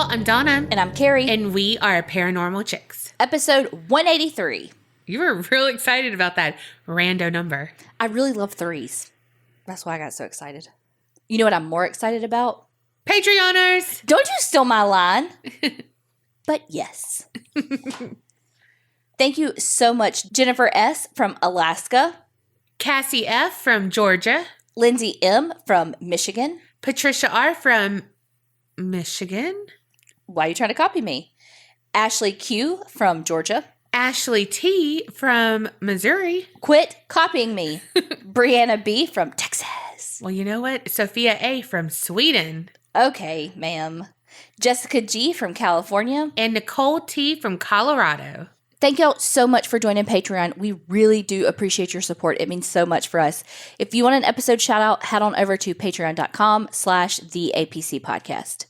y'all. I'm Donna. And I'm Kerri. And we are Paranormal Chicks. Episode 183. You were real excited about that rando number. I really love threes. That's why I got so excited. You know what I'm more excited about? Patreoners! Don't you steal my line. But yes. Thank you so much, Jennifer S. from Alaska. Cassie F. from Georgia. Lindsay M. from Michigan. Patricia R. from Michigan. Why are you trying to copy me? Ashley Q. from Georgia. Ashley T. from Missouri. Quit copying me. Brianna B. from Texas. Well, you know what? Sophia A. from Sweden. Okay, ma'am. Jessica G. from California. And Nicole T. from Colorado. Thank y'all so much for joining Patreon. We really do appreciate your support. It means so much for us. If you want an episode shout out, head on over to patreon.com/theapcpodcast.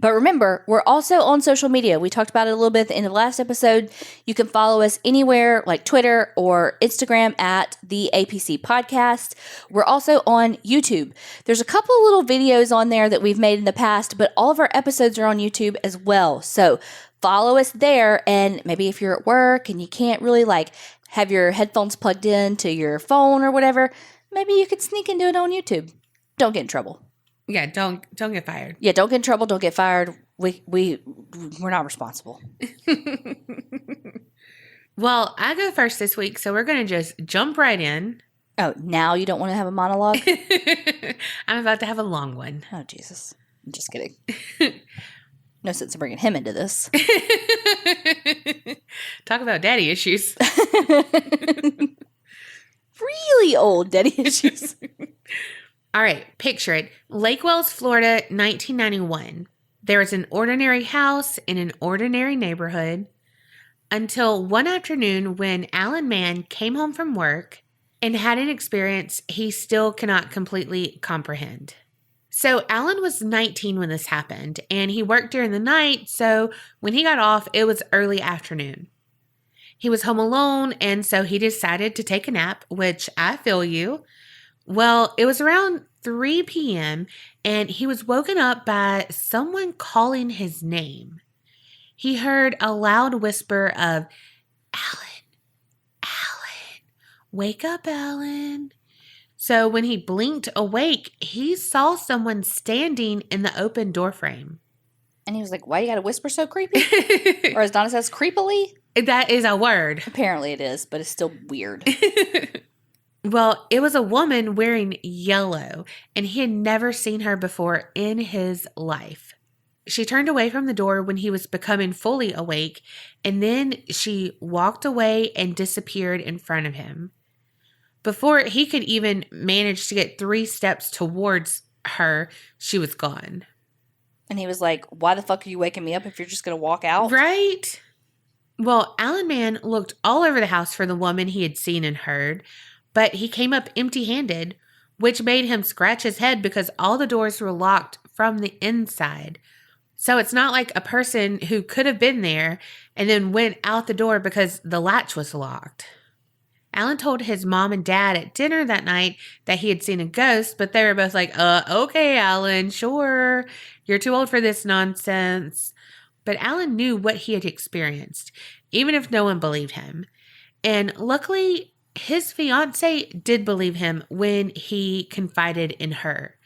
But remember, we're also on social media. We talked about it a little bit at the end of the last episode. You can follow us anywhere like Twitter or Instagram at the APC Podcast. We're also on YouTube. There's a couple of little videos on there that we've made in the past, but all of our episodes are on YouTube as well. So follow us there, and maybe if you're at work and you can't really have your headphones plugged in to your phone or whatever, maybe you could sneak and do it on YouTube. Don't get in trouble. Yeah, don't get fired. Yeah, don't get in trouble. Don't get fired. We're not responsible. Well, I go first this week, so we're going to just jump right in. Oh, now you don't want to have a monologue? I'm about to have a long one. Oh, Jesus. I'm just kidding. No sense in bringing him into this. Talk about daddy issues. Really old daddy issues. All right, picture it. Lake Wells, Florida, 1991. There was an ordinary house in an ordinary neighborhood until one afternoon when Alan Mann came home from work and had an experience he still cannot completely comprehend. So Alan was 19 when this happened, and he worked during the night, so when he got off, it was early afternoon. He was home alone, and so he decided to take a nap, which I feel you. Well, it was around 3 p.m., and he was woken up by someone calling his name. He heard a loud whisper of, "Alan, Alan, wake up, Alan." So when he blinked awake, he saw someone standing in the open doorframe. And he was like, why you gotta whisper so creepy? Or as Donna says, creepily? That is a word. Apparently it is, but it's still weird. Well, it was a woman wearing yellow, and he had never seen her before in his life. She turned away from the door when he was becoming fully awake, and then she walked away and disappeared in front of him. Before he could even manage to get 3 steps towards her, she was gone. And he was like, why the fuck are you waking me up if you're just going to walk out? Right? Well, Alan Mann looked all over the house for the woman he had seen and heard, but he came up empty-handed, which made him scratch his head because all the doors were locked from the inside. So it's not like a person who could have been there and then went out the door because the latch was locked. Alan told his mom and dad at dinner that night that he had seen a ghost, but they were both like, okay, Alan, sure. You're too old for this nonsense. But Alan knew what he had experienced, even if no one believed him. And luckily, his fiance did believe him when he confided in her.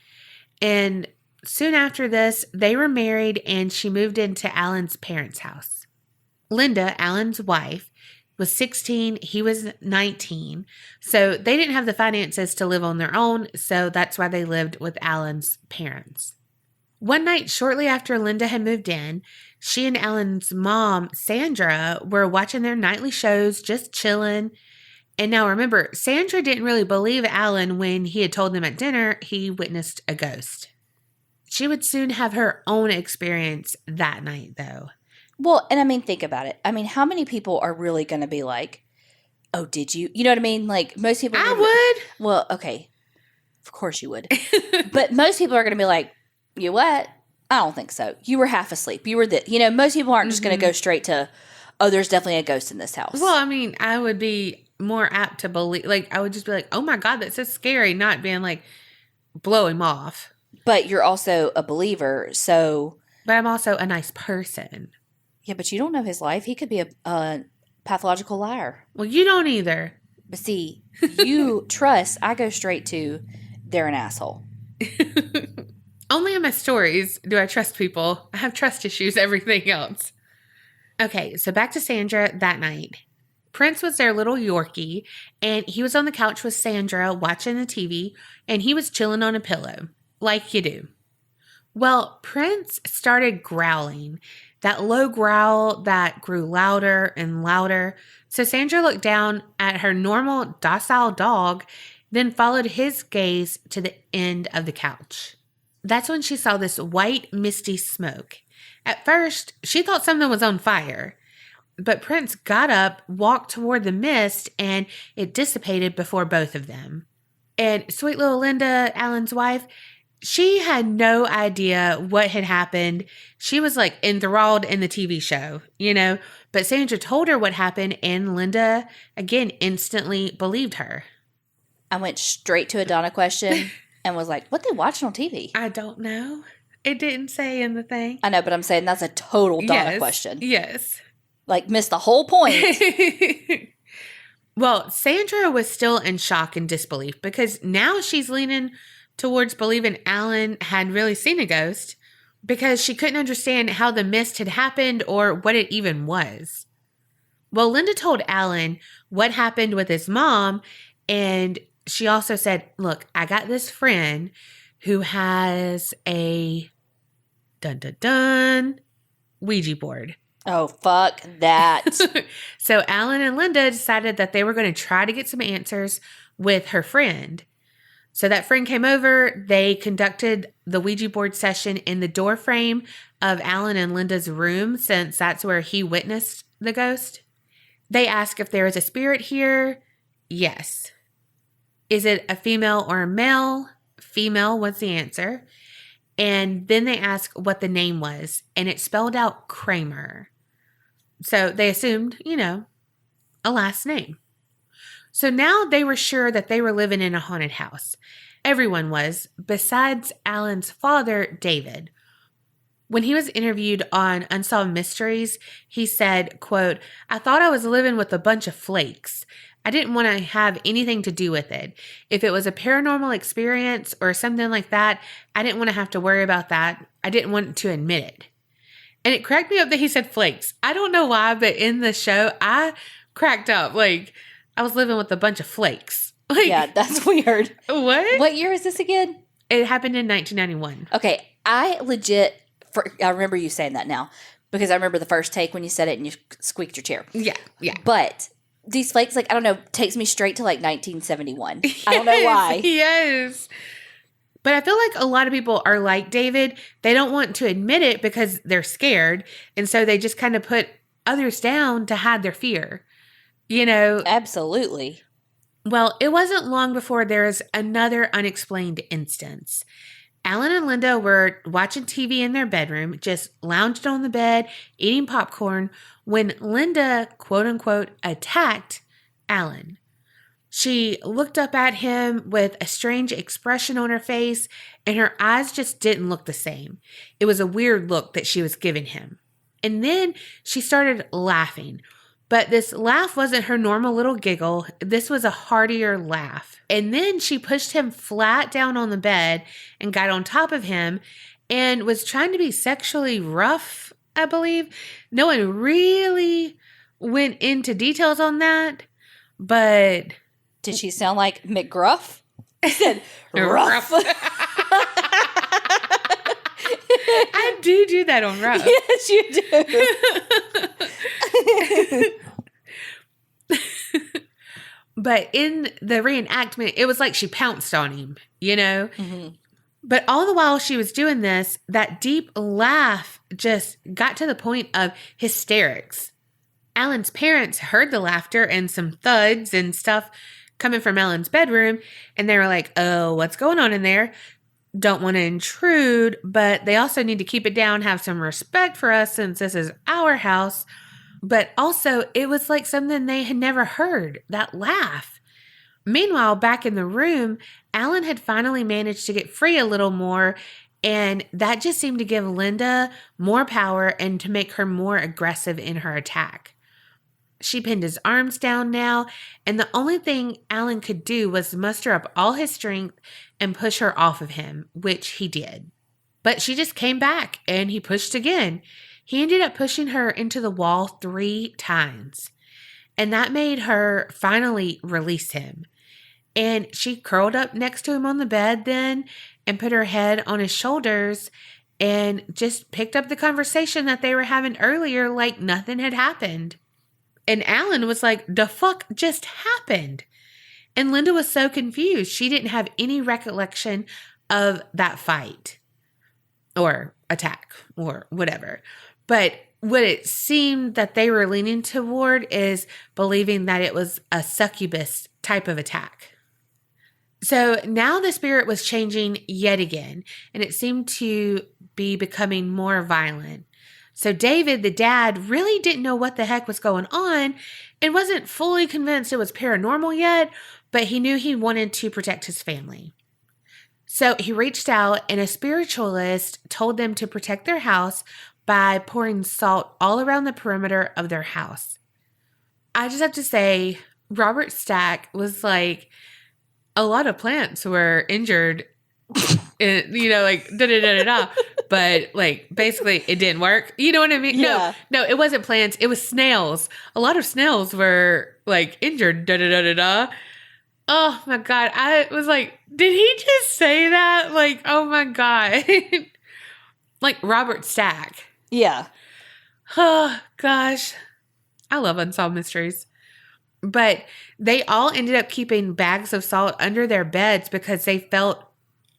And soon after this, they were married and she moved into Alan's parents' house. Linda, Alan's wife, was 16, he was 19, so they didn't have the finances to live on their own, so that's why they lived with Alan's parents. One night, shortly after Linda had moved in, she and Alan's mom, Sandra, were watching their nightly shows, just chilling. And now remember, Sandra didn't really believe Alan when he had told them at dinner he witnessed a ghost. She would soon have her own experience that night, though. Well, and I mean, think about it. I mean, how many people are really going to be like, oh, did you? You know what I mean? Like, most people. I would. Well, okay. Of course you would. But most people are going to be like, you what? I don't think so. You were half asleep. You were most people aren't just going to go straight to, oh, there's definitely a ghost in this house. Well, I mean, I would be more apt to believe, I would just be like, oh my God, that's so scary. Not being like, blow him off. But you're also a believer. So But I'm also a nice person. Yeah, but you don't know his life. He could be a pathological liar. Well, you don't either. But see, you trust. I go straight to, they're an asshole. Only in my stories do I trust people. I have trust issues, everything else. Okay, so back to Sandra that night. Prince was their little Yorkie, and he was on the couch with Sandra watching the TV, and he was chilling on a pillow, like you do. Well, Prince started growling, that low growl that grew louder and louder. So Sandra looked down at her normal docile dog, then followed his gaze to the end of the couch. That's when she saw this white, misty smoke. At first, she thought something was on fire. But Prince got up, walked toward the mist, and it dissipated before both of them. And sweet little Linda, Alan's wife, she had no idea what had happened. She was like enthralled in the TV show, But Sandra told her what happened, and Linda, again, instantly believed her. I went straight to a Donna question and was like, what they watching on TV? I don't know. It didn't say in the thing. I know, but I'm saying that's a total Donna question. Yes. Like, missed the whole point. Well, Sandra was still in shock and disbelief because now she's leaning towards believing Alan had really seen a ghost because she couldn't understand how the mist had happened or what it even was. Well, Linda told Alan what happened with his mom, and she also said, look, I got this friend who has a dun-dun-dun Ouija board. Oh, fuck that. So Alan and Linda decided that they were going to try to get some answers with her friend. So that friend came over. They conducted the Ouija board session in the door frame of Alan and Linda's room, since that's where he witnessed the ghost. They asked if there was a spirit here. Yes. Is it a female or a male? Female was the answer. And then they asked what the name was, and it spelled out Kramer. So they assumed, a last name. So now they were sure that they were living in a haunted house. Everyone was, besides Alan's father, David. When he was interviewed on Unsolved Mysteries, he said, quote, I thought I was living with a bunch of flakes. I didn't want to have anything to do with it. If it was a paranormal experience or something like that, I didn't want to have to worry about that. I didn't want to admit it. And it cracked me up that he said flakes. I don't know why, but in the show, I cracked up. Like, I was living with a bunch of flakes. Like, yeah, that's weird. What? What year is this again? It happened in 1991. Okay, I remember you saying that now, because I remember the first take when you said it and you squeaked your chair. Yeah. But these flakes, like, I don't know, takes me straight to like 1971. Yes, I don't know why. Yes. But I feel like a lot of people are like David. They don't want to admit it because they're scared. And so they just kind of put others down to hide their fear. Absolutely. Well, it wasn't long before there was another unexplained instance. Alan and Linda were watching TV in their bedroom, just lounged on the bed, eating popcorn, when Linda, quote unquote, attacked Alan. She looked up at him with a strange expression on her face, and her eyes just didn't look the same. It was a weird look that she was giving him. And then she started laughing. But this laugh wasn't her normal little giggle. This was a heartier laugh. And then she pushed him flat down on the bed and got on top of him and was trying to be sexually rough, I believe. No one really went into details on that, but... Did she sound like McGruff? I said, rough. I do that on Rough. Yes, you do. But in the reenactment, it was like she pounced on him, Mm-hmm. But all the while she was doing this, that deep laugh just got to the point of hysterics. Alan's parents heard the laughter and some thuds and stuff coming from Alan's bedroom, and they were like, oh, what's going on in there? Don't want to intrude, but they also need to keep it down, have some respect for us since this is our house. But also, it was like something they had never heard, that laugh. Meanwhile, back in the room, Alan had finally managed to get free a little more, And that just seemed to give Linda more power and to make her more aggressive in her attack. She pinned his arms down now, and the only thing Alan could do was muster up all his strength and push her off of him, which he did. But she just came back, and he pushed again. He ended up pushing her into the wall 3 times, and that made her finally release him. And she curled up next to him on the bed then and put her head on his shoulders and just picked up the conversation that they were having earlier like nothing had happened. And Alan was like, the fuck just happened? And Linda was so confused. She didn't have any recollection of that fight or attack or whatever. But what it seemed that they were leaning toward is believing that it was a succubus type of attack. So now the spirit was changing yet again, and it seemed to be becoming more violent. So David, the dad, really didn't know what the heck was going on and wasn't fully convinced it was paranormal yet, but he knew he wanted to protect his family. So he reached out, and a spiritualist told them to protect their house by pouring salt all around the perimeter of their house. I just have to say, Robert Stack was like, a lot of plants were injured, like da-da-da-da-da. But like basically it didn't work. You know what I mean? Yeah. No, it wasn't plants. It was snails. A lot of snails were like injured, da-da-da-da-da. Oh my God. I was like, did he just say that? Like, oh my God. Like Robert Stack. Yeah. Oh gosh. I love Unsolved Mysteries. But they all ended up keeping bags of salt under their beds because they felt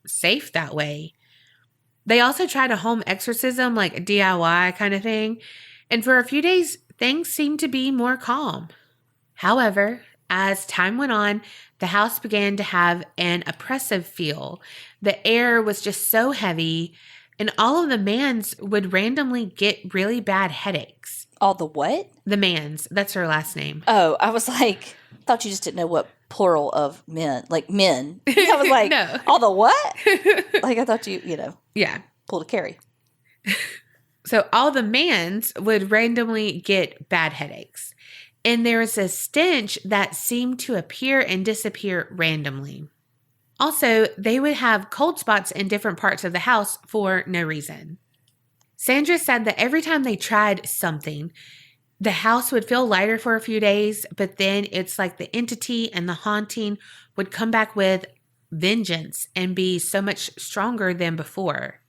safe that way. They also tried a home exorcism, like a DIY kind of thing. And for a few days, things seemed to be more calm. However, as time went on, the house began to have an oppressive feel. The air was just so heavy, and all of the Manns would randomly get really bad headaches. All the what? The Manns. That's her last name. Oh, I was like, thought you just didn't know what plural of men, like men. I was like, No. All the what? Like, I thought you Yeah. pulled a Kerri. So all the Manns would randomly get bad headaches. And there was a stench that seemed to appear and disappear randomly. Also, they would have cold spots in different parts of the house for no reason. Sandra said that every time they tried something, the house would feel lighter for a few days, but then it's like the entity and the haunting would come back with vengeance and be so much stronger than before.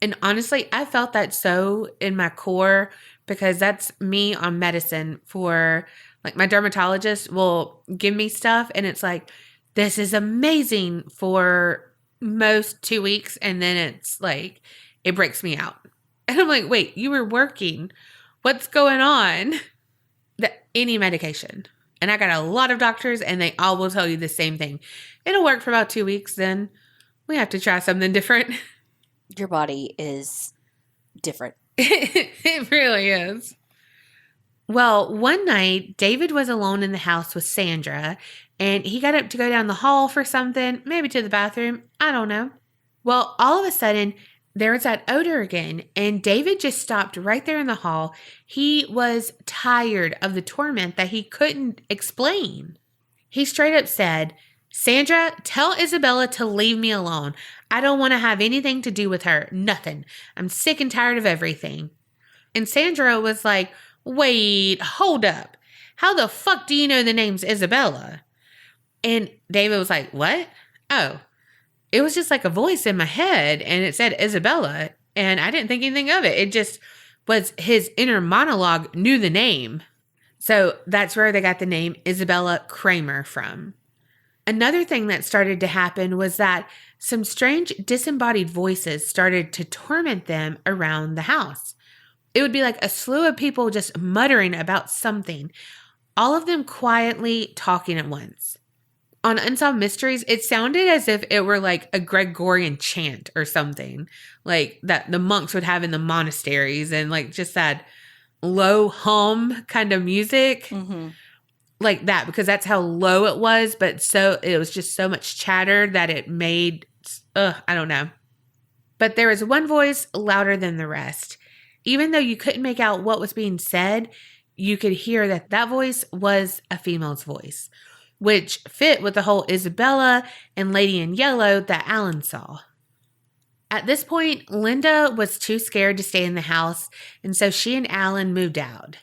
And honestly, I felt that so in my core because that's me on medicine for, like, my dermatologist will give me stuff and it's like, this is amazing for most 2 weeks. And then it's like, it breaks me out. And I'm like, wait, you were working. What's going on? Any medication. And I got a lot of doctors and they all will tell you the same thing. It'll work for about 2 weeks. Then we have to try something different. Your body is different. It really is. Well, one night, David was alone in the house with Sandra, and he got up to go down the hall for something, maybe to the bathroom. I don't know. Well, all of a sudden, there was that odor again, and David just stopped right there in the hall. He was tired of the torment that he couldn't explain. He straight up said, Sandra, tell Isabella to leave me alone. I don't want to have anything to do with her. Nothing. I'm sick and tired of everything. And Sandra was like, wait, hold up. How the fuck do you know the name's Isabella? And David was like, what? Oh, it was just like a voice in my head and it said Isabella. And I didn't think anything of it. It just was his inner monologue knew the name. So that's where they got the name Isabella Kramer from. Another thing that started to happen was that some strange disembodied voices started to torment them around the house. It would be like a slew of people just muttering about something, all of them quietly talking at once. On Unsolved Mysteries, it sounded as if it were like a Gregorian chant or something, like that the monks would have in the monasteries and like just that low hum kind of music. Mm-hmm. Like that, because that's how low it was, but so it was just so much chatter that it made, I don't know. But there was one voice louder than the rest. Even though you couldn't make out what was being said, you could hear that that voice was a female's voice, which fit with the whole Isabella and Lady in Yellow that Alan saw. At this point, Linda was too scared to stay in the house, and so she and Alan moved out.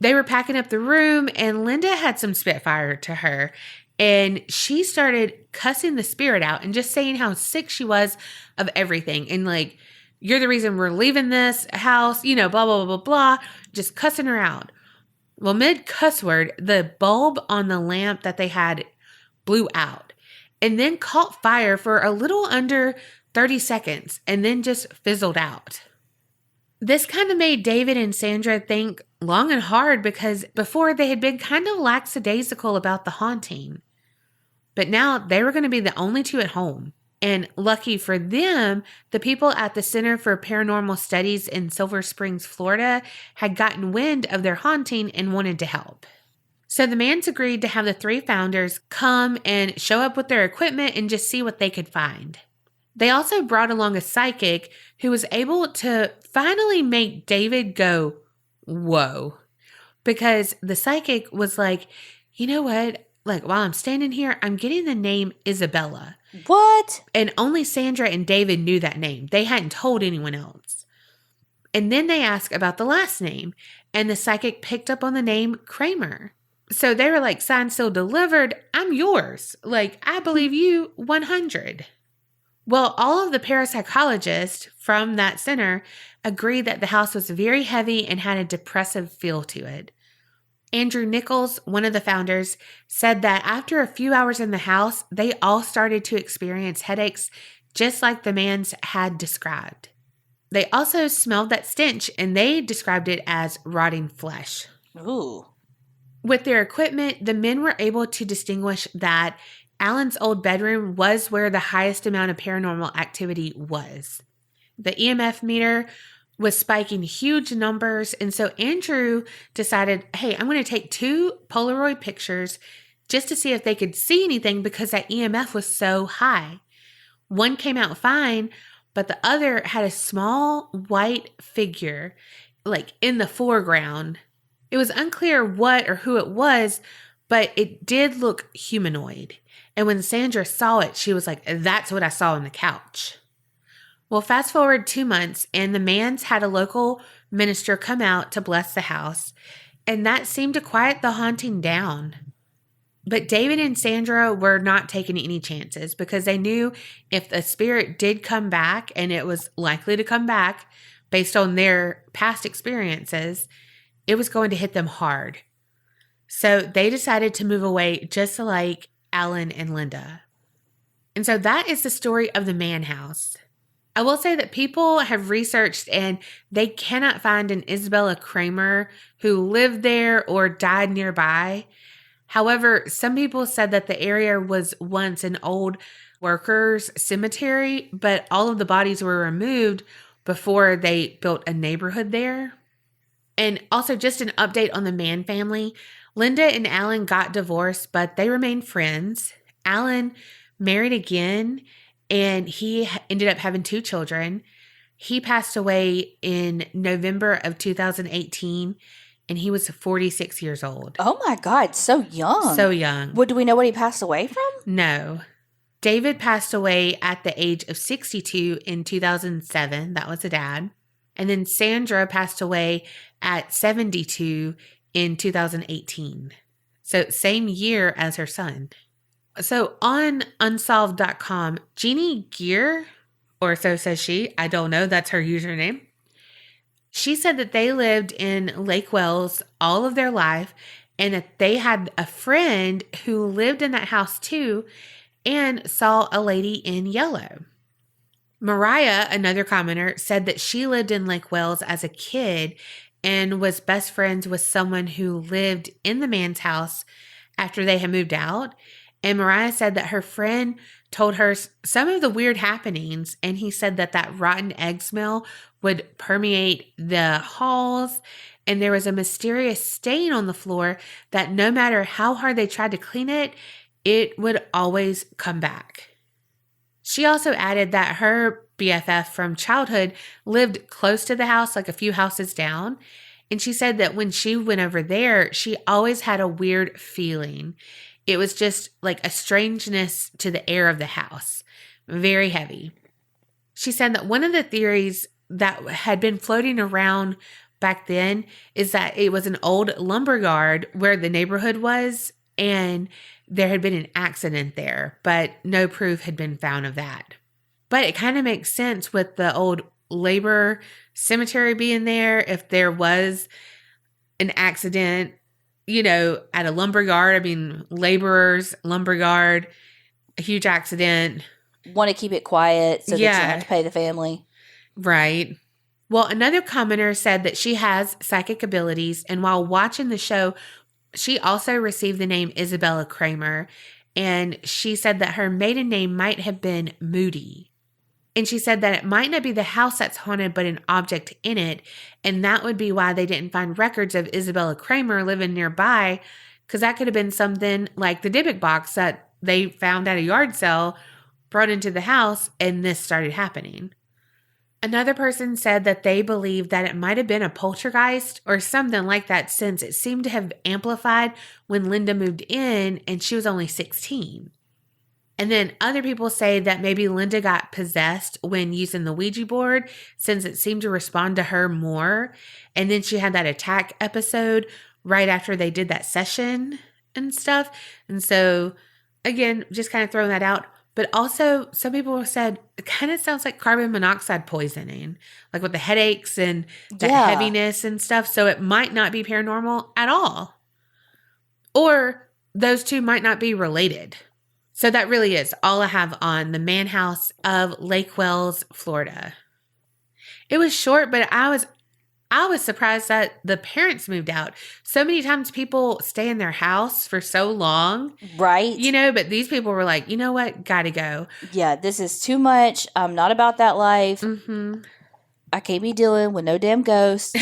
They were packing up the room, and Linda had some spitfire to her, and she started cussing the spirit out and just saying how sick she was of everything. And like, you're the reason we're leaving this house, blah, blah, blah, blah, blah, just cussing her out. Well, mid cuss word, the bulb on the lamp that they had blew out and then caught fire for a little under 30 seconds and then just fizzled out. This kind of made David and Sandra think long and hard because before they had been kind of lackadaisical about the haunting. But now they were going to be the only two at home. And lucky for them, the people at the Center for Paranormal Studies in Silver Springs, Florida, had gotten wind of their haunting and wanted to help. So the Manns agreed to have the three founders come and show up with their equipment and just see what they could find. They also brought along a psychic who was able to finally make David go, whoa. Because the psychic was like, you know what? Like, while I'm standing here, I'm getting the name Isabella. What? And only Sandra and David knew that name. They hadn't told anyone else. And then they asked about the last name, and the psychic picked up on the name Kramer. So they were like, signed, sealed, delivered. I'm yours. Like, I believe you 100. Well, all of the parapsychologists from that center agreed that the house was very heavy and had a depressive feel to it. Andrew Nichols, one of the founders, said that after a few hours in the house, they all started to experience headaches just like the Manns had described. They also smelled that stench, and they described it as rotting flesh. Ooh. With their equipment, the men were able to distinguish that Alan's old bedroom was where the highest amount of paranormal activity was. The EMF meter was spiking huge numbers, and so Andrew decided, hey, I'm going to take 2 Polaroid pictures just to see if they could see anything because that EMF was so high. One came out fine, but the other had a small white figure, like in the foreground. It was unclear what or who it was, but it did look humanoid. And when Sandra saw it, she was like, that's what I saw on the couch. Well, fast forward 2 months, and the Manns had a local minister come out to bless the house, and that seemed to quiet the haunting down. But David and Sandra were not taking any chances because they knew if the spirit did come back, and it was likely to come back based on their past experiences, it was going to hit them hard. So they decided to move away just like Alan and Linda. And so that is the story of the Mann house. I will say that people have researched and they cannot find an Isabella Kramer who lived there or died nearby. However, some people said that the area was once an old workers' cemetery, but all of the bodies were removed before they built a neighborhood there. And also just an update on the Mann family. Linda and Alan got divorced, but they remained friends. Alan married again, and he ended up having 2 children. He passed away in November of 2018, and he was 46 years old. Oh my God, so young. So young. Do we know what he passed away from? No. David passed away at the age of 62 in 2007. That was the dad. And then Sandra passed away at 72 in 2018. So same year as her son. So on unsolved.com, Jeannie Gear, or so says she, I don't know, that's her username. She said that they lived in Lake Wells all of their life and that they had a friend who lived in that house too and saw a lady in yellow. Mariah, another commenter, said that she lived in Lake Wells as a kid and was best friends with someone who lived in the Mann's house after they had moved out. And Mariah said that her friend told her some of the weird happenings, and he said that that rotten egg smell would permeate the halls, and there was a mysterious stain on the floor that no matter how hard they tried to clean it, it would always come back. She also added that her BFF from childhood lived close to the house, like a few houses down. And she said that when she went over there, she always had a weird feeling. It was just like a strangeness to the air of the house, very heavy. She said that one of the theories that had been floating around back then is that it was an old lumber yard where the neighborhood was, and there had been an accident there, but no proof had been found of that. But it kind of makes sense with the old labor cemetery being there. If there was an accident, at a lumber yard, I mean, laborers, lumber yard, a huge accident. Want to keep it quiet so that you don't have to pay the family. Right. Well, another commenter said that she has psychic abilities, and while watching the show, she also received the name Isabella Kramer, and she said that her maiden name might have been Moody. And she said that it might not be the house that's haunted, but an object in it, and that would be why they didn't find records of Isabella Kramer living nearby, because that could have been something like the Dybbuk box that they found at a yard sale, brought into the house, and this started happening. Another person said that they believed that it might have been a poltergeist or something like that, since it seemed to have amplified when Linda moved in and she was only 16. And then other people say that maybe Linda got possessed when using the Ouija board, since it seemed to respond to her more. And then she had that attack episode right after they did that session and stuff. And so, again, just kind of throwing that out. But also, some people said it kind of sounds like carbon monoxide poisoning, like with the headaches and that heaviness and stuff. So it might not be paranormal at all. Or those two might not be related. So that really is all I have on the Mann House of Lake Wells, Florida. It was short, but I was surprised that the parents moved out. So many times people stay in their house for so long. Right. But these people were like, you know what? Gotta go. Yeah, this is too much. I'm not about that life. Mm-hmm. I can't be dealing with no damn ghosts.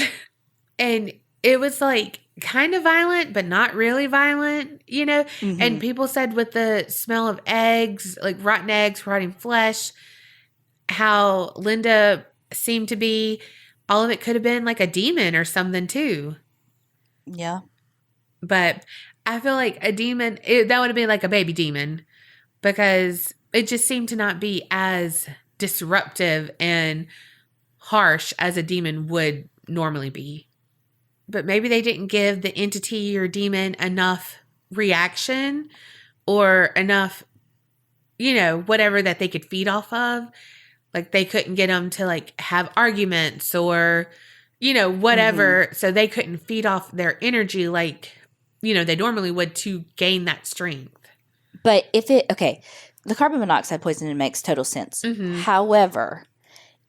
And it was like kind of violent, but not really violent, Mm-hmm. And people said with the smell of eggs, like rotten eggs, rotting flesh, how Linda seemed to be, all of it could have been like a demon or something too. Yeah. But I feel like a demon, that would have been like a baby demon, because it just seemed to not be as disruptive and harsh as a demon would normally be. But maybe they didn't give the entity or demon enough reaction or enough, whatever that they could feed off of. Like they couldn't get them to like have arguments or, whatever. Mm-hmm. So they couldn't feed off their energy like, they normally would to gain that strength. But the carbon monoxide poisoning makes total sense. Mm-hmm. However,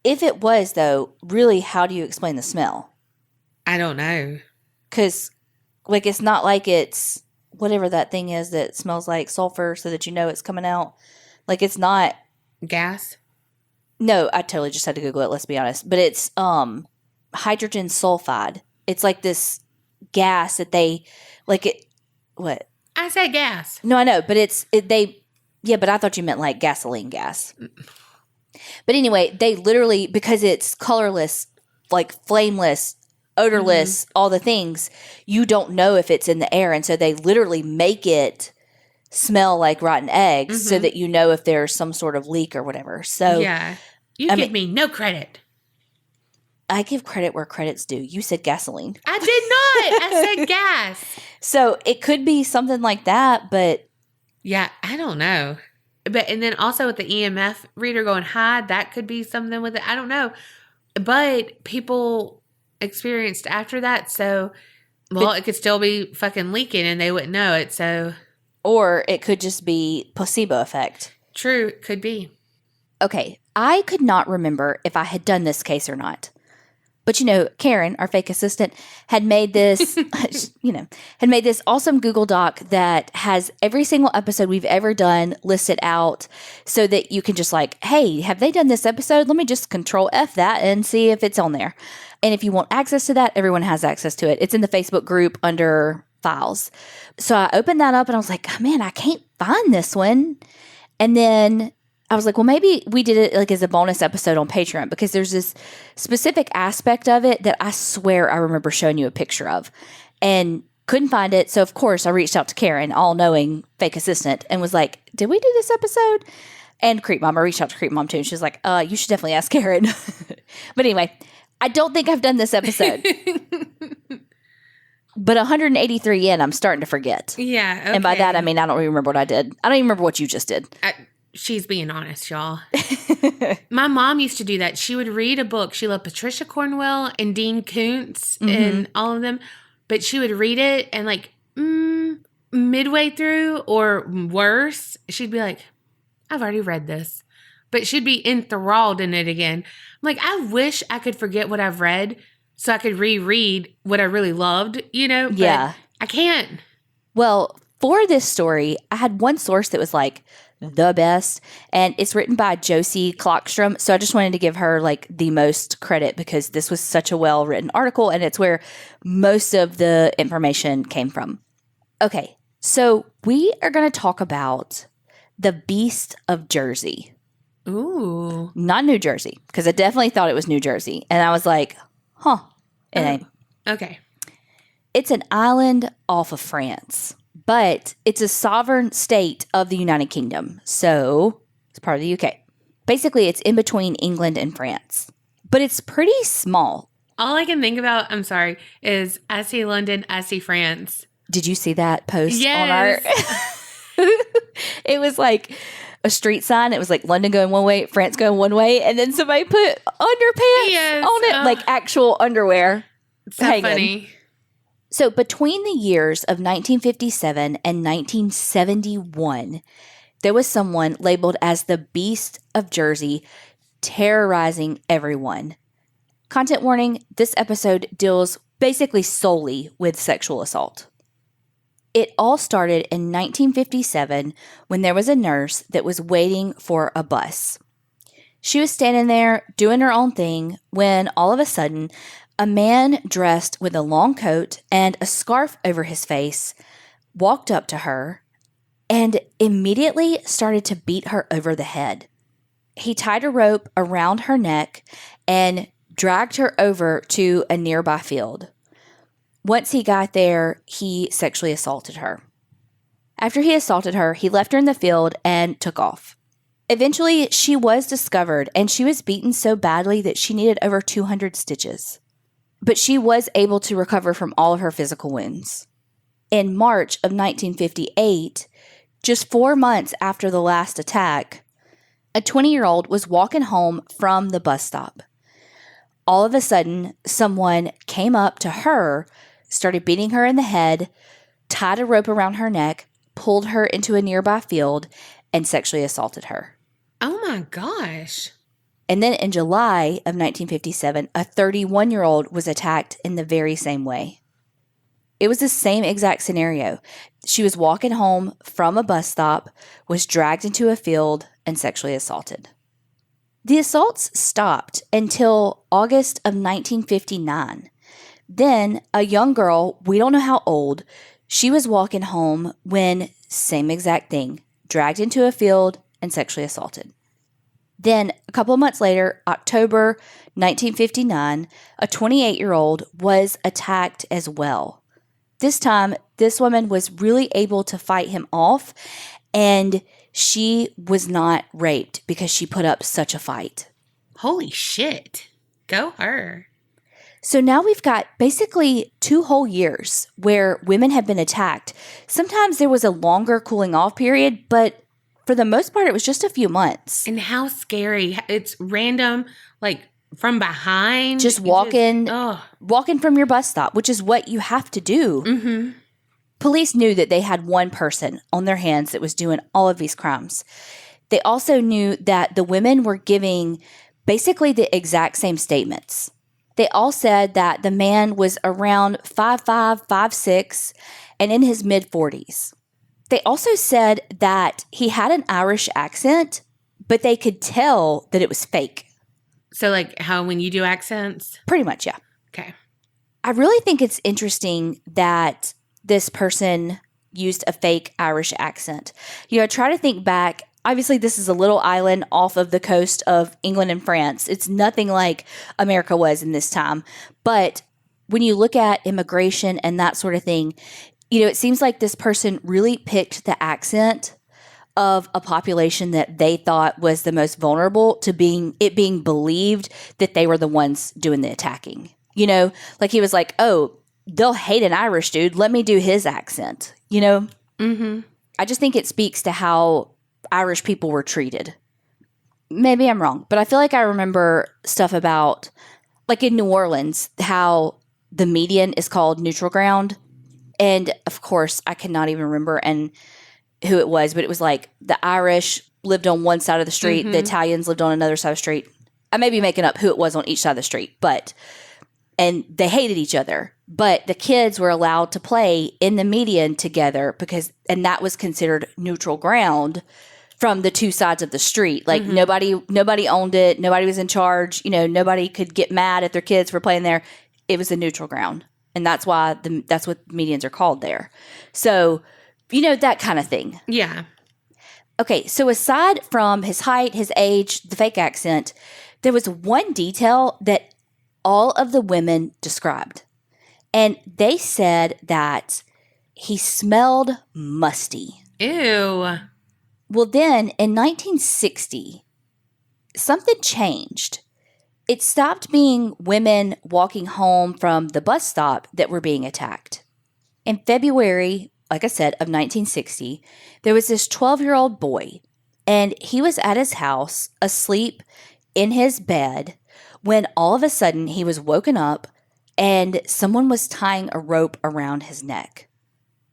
if it was though, really, how do you explain the smell? I don't know. Because, like, it's not like it's whatever that thing is that smells like sulfur so that you know it's coming out. Like, it's not... Gas? No, I totally just had to Google it, let's be honest. But it's hydrogen sulfide. It's like this gas that they... Like, it... What? I said gas. No, I know, but Yeah, but I thought you meant, like, gasoline gas. But anyway, they literally... Because it's colorless, like, flameless... odorless, all the things, you don't know if it's in the air. And so they literally make it smell like rotten eggs so that you know if there's some sort of leak or whatever. So yeah, you give me no credit. I give credit where credit's due. You said gasoline. I did not. I said gas. So it could be something like that, but yeah, I don't know. But and then also with the EMF reader going high, that could be something with it. I don't know. But people experienced after that, so it could still be fucking leaking and they wouldn't know it. So, or it could just be placebo effect. True, it could be. Okay, I could not remember if I had done this case or not. But Karen, our fake assistant, had made this, had made this awesome Google Doc that has every single episode we've ever done listed out so that you can just like, hey, have they done this episode? Let me just Control F that and see if it's on there. And if you want access to that, everyone has access to it. It's in the Facebook group under files. So I opened that up and I was like, oh, man, I can't find this one. And then I was like, well, maybe we did it like as a bonus episode on Patreon because there's this specific aspect of it that I swear I remember showing you a picture of and couldn't find it. So, of course, I reached out to Karen, all-knowing fake assistant, and was like, did we do this episode? And Creep Mom. I reached out to Creep Mom, too, and she was like, you should definitely ask Karen. But anyway, I don't think I've done this episode. But 183 in, I'm starting to forget. Yeah, okay. And by that, I mean, I don't remember what I did. I don't even remember what you just did. She's being honest, y'all. My mom used to do that. She would read a book. She loved Patricia Cornwell and Dean Koontz and all of them. But she would read it and like midway through or worse, she'd be like, I've already read this. But she'd be enthralled in it again. I'm like, I wish I could forget what I've read so I could reread what I really loved, you know? But yeah. I can't. Well, for this story, I had one source that was like the best, and it's written by Josie Klockstrom. So I just wanted to give her like the most credit because this was such a well-written article, and it's where most of the information came from. Okay, so we are going to talk about the Beast of Jersey. Ooh. Not New Jersey, because I definitely thought it was New Jersey. And I was like, it ain't. Okay. It's an island off of France, but it's a sovereign state of the United Kingdom. So it's part of the UK. Basically, it's in between England and France, but it's pretty small. All I can think about, I'm sorry, is I see London, I see France. Did you see that post Yes. on our... It was like a street sign. It was like London going one way, France going one way, and then somebody put underpants on it, like actual underwear. So hanging. Funny. So between the years of 1957 and 1971, there was someone labeled as the Beast of Jersey terrorizing everyone. Content warning, this episode deals basically solely with sexual assault. It all started in 1957 when there was a nurse that was waiting for a bus. She was standing there doing her own thing when all of a sudden, a man dressed with a long coat and a scarf over his face walked up to her and immediately started to beat her over the head. He tied a rope around her neck and dragged her over to a nearby field. Once he got there, he sexually assaulted her. After he assaulted her, he left her in the field and took off. Eventually, she was discovered, and she was beaten so badly that she needed over 200 stitches. But she was able to recover from all of her physical wounds. In March of 1958, just 4 months after the last attack, a 20-year-old was walking home from the bus stop. All of a sudden, someone came up to her, started beating her in the head, tied a rope around her neck, pulled her into a nearby field, and sexually assaulted her. Oh my gosh. And then in July of 1957, a 31-year-old was attacked in the very same way. It was the same exact scenario. She was walking home from a bus stop, was dragged into a field, and sexually assaulted. The assaults stopped until August of 1959. Then a young girl, we don't know how old, she was walking home when same exact thing, dragged into a field and sexually assaulted. Then a couple of months later, October 1959, a 28-year-old was attacked as well. This time, this woman was really able to fight him off, and she was not raped because she put up such a fight. Holy shit. Go her. So now we've got basically 2 whole years where women have been attacked. Sometimes there was a longer cooling off period, but for the most part, it was just a few months. And how scary. It's random, like from behind. Just walking from your bus stop, which is what you have to do. Mm-hmm. Police knew that they had one person on their hands that was doing all of these crimes. They also knew that the women were giving basically the exact same statements. They all said that the man was around 5'5", 5'6", and in his mid-40s. They also said that he had an Irish accent, but they could tell that it was fake. So like how when you do accents? Pretty much, yeah. Okay. I really think it's interesting that this person used a fake Irish accent. You know, try to think back Obviously, this is a little island off of the coast of England and France. It's nothing like America was in this time. But when you look at immigration and that sort of thing, it seems like this person really picked the accent of a population that they thought was the most vulnerable to being believed that they were the ones doing the attacking. Like he was like, oh, they'll hate an Irish dude. Let me do his accent, Mm-hmm. I just think it speaks to how Irish people were treated. Maybe I'm wrong, but I feel like I remember stuff about, like in New Orleans, how the median is called neutral ground. And of course, I cannot even remember who it was, but it was like the Irish lived on one side of the street, the Italians lived on another side of the street. I may be making up who it was on each side of the street, and they hated each other. But the kids were allowed to play in the median together and that was considered neutral ground from the two sides of the street. Like nobody owned it. Nobody was in charge. Nobody could get mad at their kids for playing there. It was a neutral ground. And that's why that's what medians are called there. So, that kind of thing. Yeah. Okay, so aside from his height, his age, the fake accent, there was one detail that all of the women described. And they said that he smelled musty. Ew. Well, then in 1960, something changed. It stopped being women walking home from the bus stop that were being attacked. In February, like I said, of 1960, there was this 12-year-old boy, and he was at his house asleep in his bed when all of a sudden he was woken up and someone was tying a rope around his neck.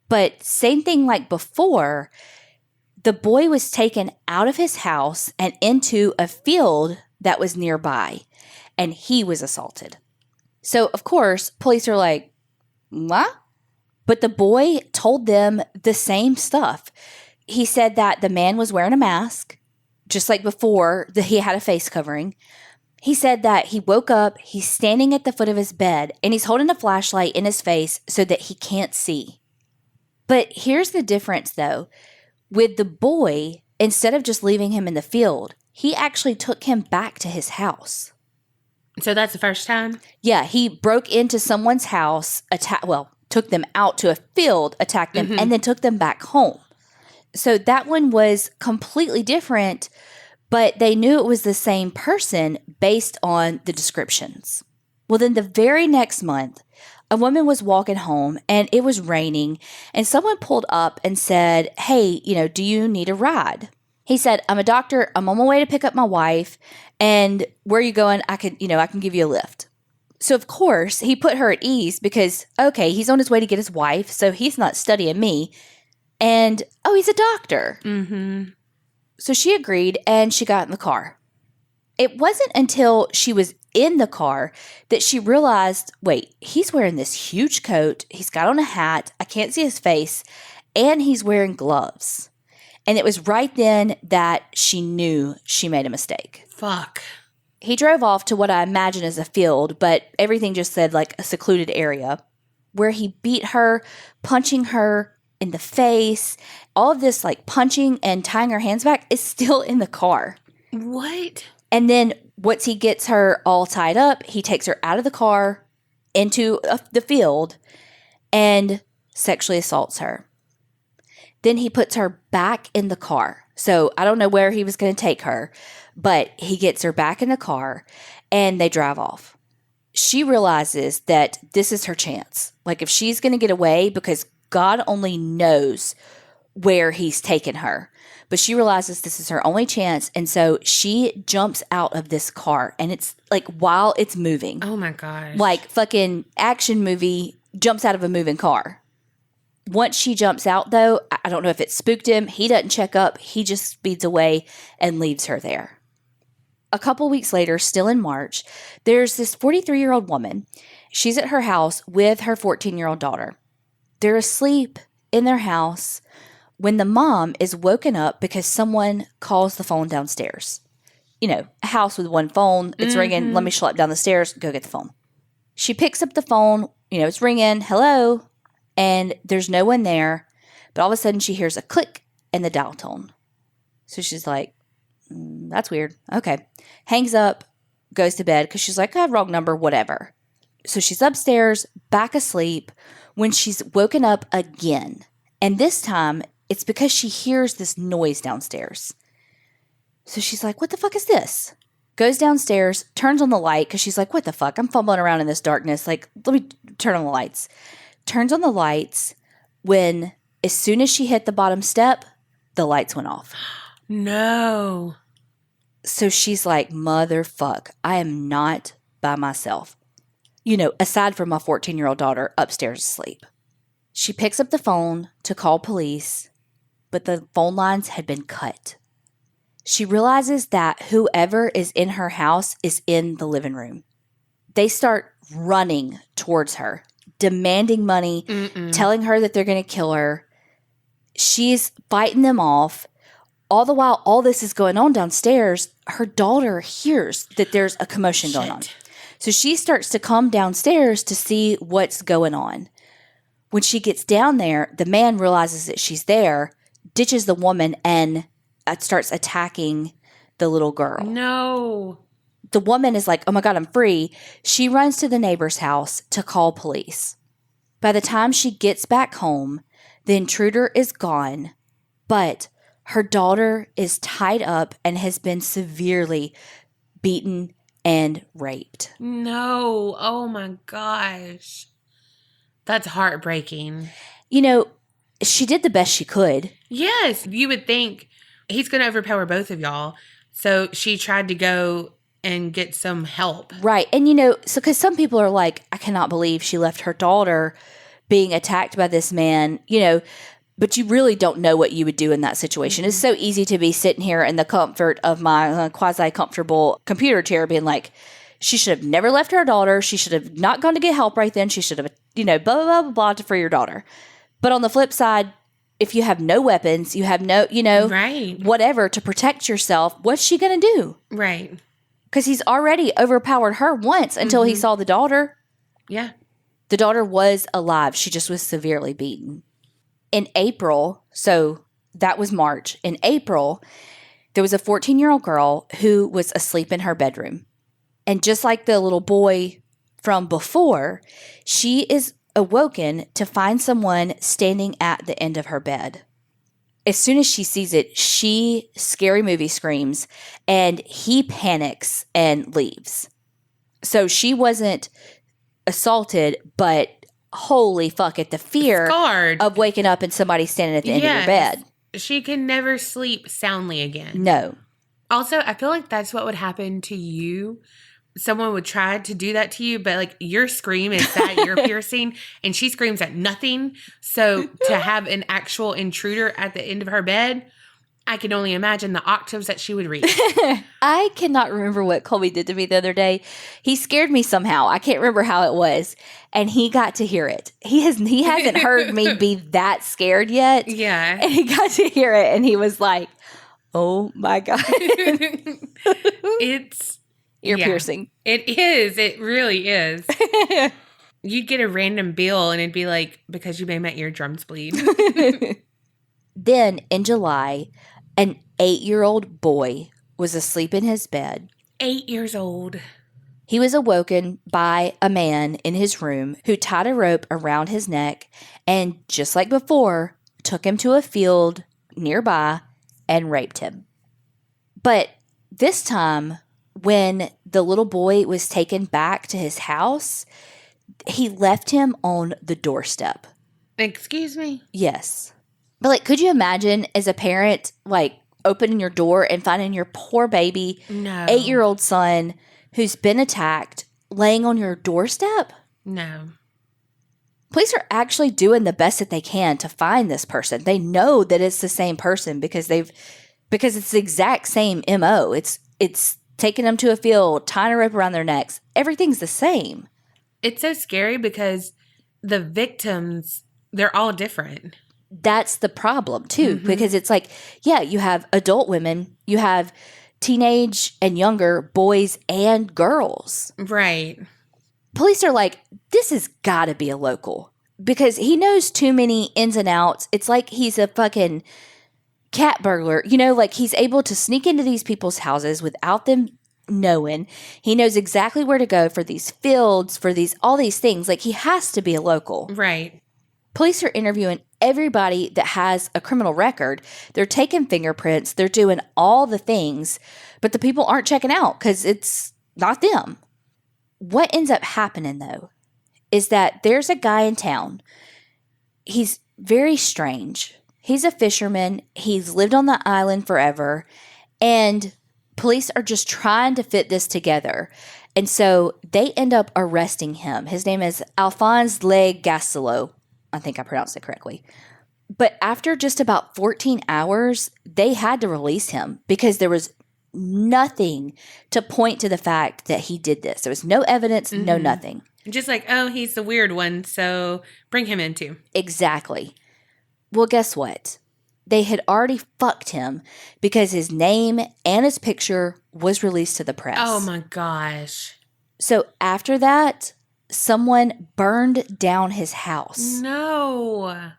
But same thing like before, the boy was taken out of his house and into a field that was nearby, and he was assaulted. So, of course, police are like, what? But the boy told them the same stuff. He said that the man was wearing a mask, just like before, that he had a face covering. He said that he woke up, he's standing at the foot of his bed, and he's holding a flashlight in his face so that he can't see. But here's the difference, though. With the boy, instead of just leaving him in the field, he actually took him back to his house. So that's the first time? Yeah, he broke into someone's house, took them out to a field, attacked them, and then took them back home. So that one was completely different, but they knew it was the same person based on the descriptions. Well, then the very next month, a woman was walking home and it was raining, and someone pulled up and said, hey, do you need a ride? He said, I'm a doctor. I'm on my way to pick up my wife. And where are you going? I can give you a lift. So, of course, he put her at ease because, okay, he's on his way to get his wife, so he's not studying me. And, oh, he's a doctor. Mm-hmm. So she agreed, and she got in the car. It wasn't until she was in the car that she realized, wait, he's wearing this huge coat. He's got on a hat. I can't see his face. And he's wearing gloves. And it was right then that she knew she made a mistake. Fuck. He drove off to what I imagine is a field, but everything just said like a secluded area, where he beat her, punching her in the face. All of this like punching and tying her hands back is still in the car. What? And then once he gets her all tied up, he takes her out of the car into the field and sexually assaults her. Then he puts her back in the car. So I don't know where he was going to take her, but he gets her back in the car and they drive off. She realizes that this is her chance. Like if she's going to get away, because God only knows where he's taken her, but she realizes this is her only chance. And so she jumps out of this car, and it's like while it's moving. Oh my gosh. Like fucking action movie jumps out of a moving car. Once she jumps out, though, I don't know if it spooked him. He doesn't check up. He just speeds away and leaves her there. A couple weeks later, still in March, there's this 43-year-old woman. She's at her house with her 14-year-old daughter. They're asleep in their house when the mom is woken up because someone calls the phone downstairs. A house with one phone. It's ringing. Let me schlep down the stairs. Go get the phone. She picks up the phone. It's ringing. Hello. And there's no one there. But all of a sudden she hears a click in the dial tone. So she's like, that's weird. Okay. Hangs up, goes to bed because she's like, I have wrong number, whatever. So she's upstairs, back asleep, when she's woken up again. And this time, it's because she hears this noise downstairs. So she's like, what the fuck is this? Goes downstairs, turns on the light because she's like, what the fuck? I'm fumbling around in this darkness. Like, let me turn on the lights. Turns on the lights when, as soon as she hit the bottom step, the lights went off. No. So she's like, motherfuck, I am not by myself. You know, aside from my 14-year-old daughter upstairs asleep. She picks up the phone to call police, but the phone lines had been cut. She realizes that whoever is in her house is in the living room. They start running towards her, demanding money, telling her that they're going to kill her. She's fighting them off. All the while, all this is going on downstairs, her daughter hears that there's a commotion going on. So she starts to come downstairs to see what's going on. When she gets down there, the man realizes that she's there, ditches the woman, and starts attacking the little girl. No. The woman is like, oh my God, I'm free. She runs to the neighbor's house to call police. By the time she gets back home, the intruder is gone, but her daughter is tied up and has been severely beaten and raped. No. Oh my gosh. That's heartbreaking. You know, she did the best she could. Yes. You would think he's going to overpower both of y'all. So she tried to go and get some help. Right. And, you know, so because some people are like, I cannot believe she left her daughter being attacked by this man, you know, but you really don't know what you would do in that situation. It's so easy to be sitting here in the comfort of my quasi-comfortable computer chair being like, she should have never left her daughter. She should have not gone to get help right then. She should have, you know, blah, blah, blah, blah, blah, to free your daughter. But on the flip side, if you have no weapons, you have no, you know, right, whatever to protect yourself, what's she going to do? Right. Because he's already overpowered her once until he saw the daughter. Yeah. The daughter was alive. She just was severely beaten. In April, so that was March. In April, there was a 14-year-old girl who was asleep in her bedroom. And just like the little boy from before, she is awoken to find someone standing at the end of her bed. As soon as she sees it, she scary movie screams and he panics and leaves. So she wasn't assaulted, but holy fuck at the fear Scarred. of waking up and somebody standing at the end of your bed. She can never sleep soundly again. No. Also, I feel like that's what would happen to you. Someone would try to do that to you, but like your scream is that ear piercing and she screams at nothing. So to have an actual intruder at the end of her bed, I can only imagine the octaves that she would reach. I cannot remember what Colby did to me the other day. He scared me somehow. I can't remember how it was. And he got to hear it. He hasn't heard me be that scared yet. Yeah. And he got to hear it and he was like, oh my God. It's ear piercing. It is. It really is. You'd get a random bill and it'd be like, because you made my eardrums bleed. Then in July, an 8-year-old boy was asleep in his bed. 8 years old. He was awoken by a man in his room who tied a rope around his neck and, just like before, took him to a field nearby and raped him. But this time, when the little boy was taken back to his house, he left him on the doorstep. Excuse me? Yes. But, like, could you imagine as a parent, like, opening your door and finding your poor baby, 8-year-old son who's been attacked laying on your doorstep? No. Police are actually doing the best that they can to find this person. They know that it's the same person because it's the exact same MO. It's taking them to a field, tying a rope around their necks. Everything's the same. It's so scary because the victims, they're all different. That's the problem, too, because it's like, yeah, you have adult women, you have teenage and younger boys and girls. Right. Police are like, this has got to be a local because he knows too many ins and outs. It's like he's a fucking cat burglar. You know, like he's able to sneak into these people's houses without them knowing. He knows exactly where to go for these fields, for all these things. Like he has to be a local. Right. Police are interviewing everybody that has a criminal record. They're taking fingerprints. They're doing all the things, but the people aren't checking out because it's not them. What ends up happening, though, is that there's a guy in town. He's very strange. He's a fisherman. He's lived on the island forever. And police are just trying to fit this together. And so they end up arresting him. His name is Alphonse Le Gastelot. I think I pronounced it correctly. But after just about 14 hours, they had to release him because there was nothing to point to the fact that he did this. There was no evidence, no nothing. Just like, oh, he's the weird one, so bring him in too. Exactly. Well, guess what? They had already fucked him because his name and his picture was released to the press. Oh my gosh. So after that, someone burned down his house. No.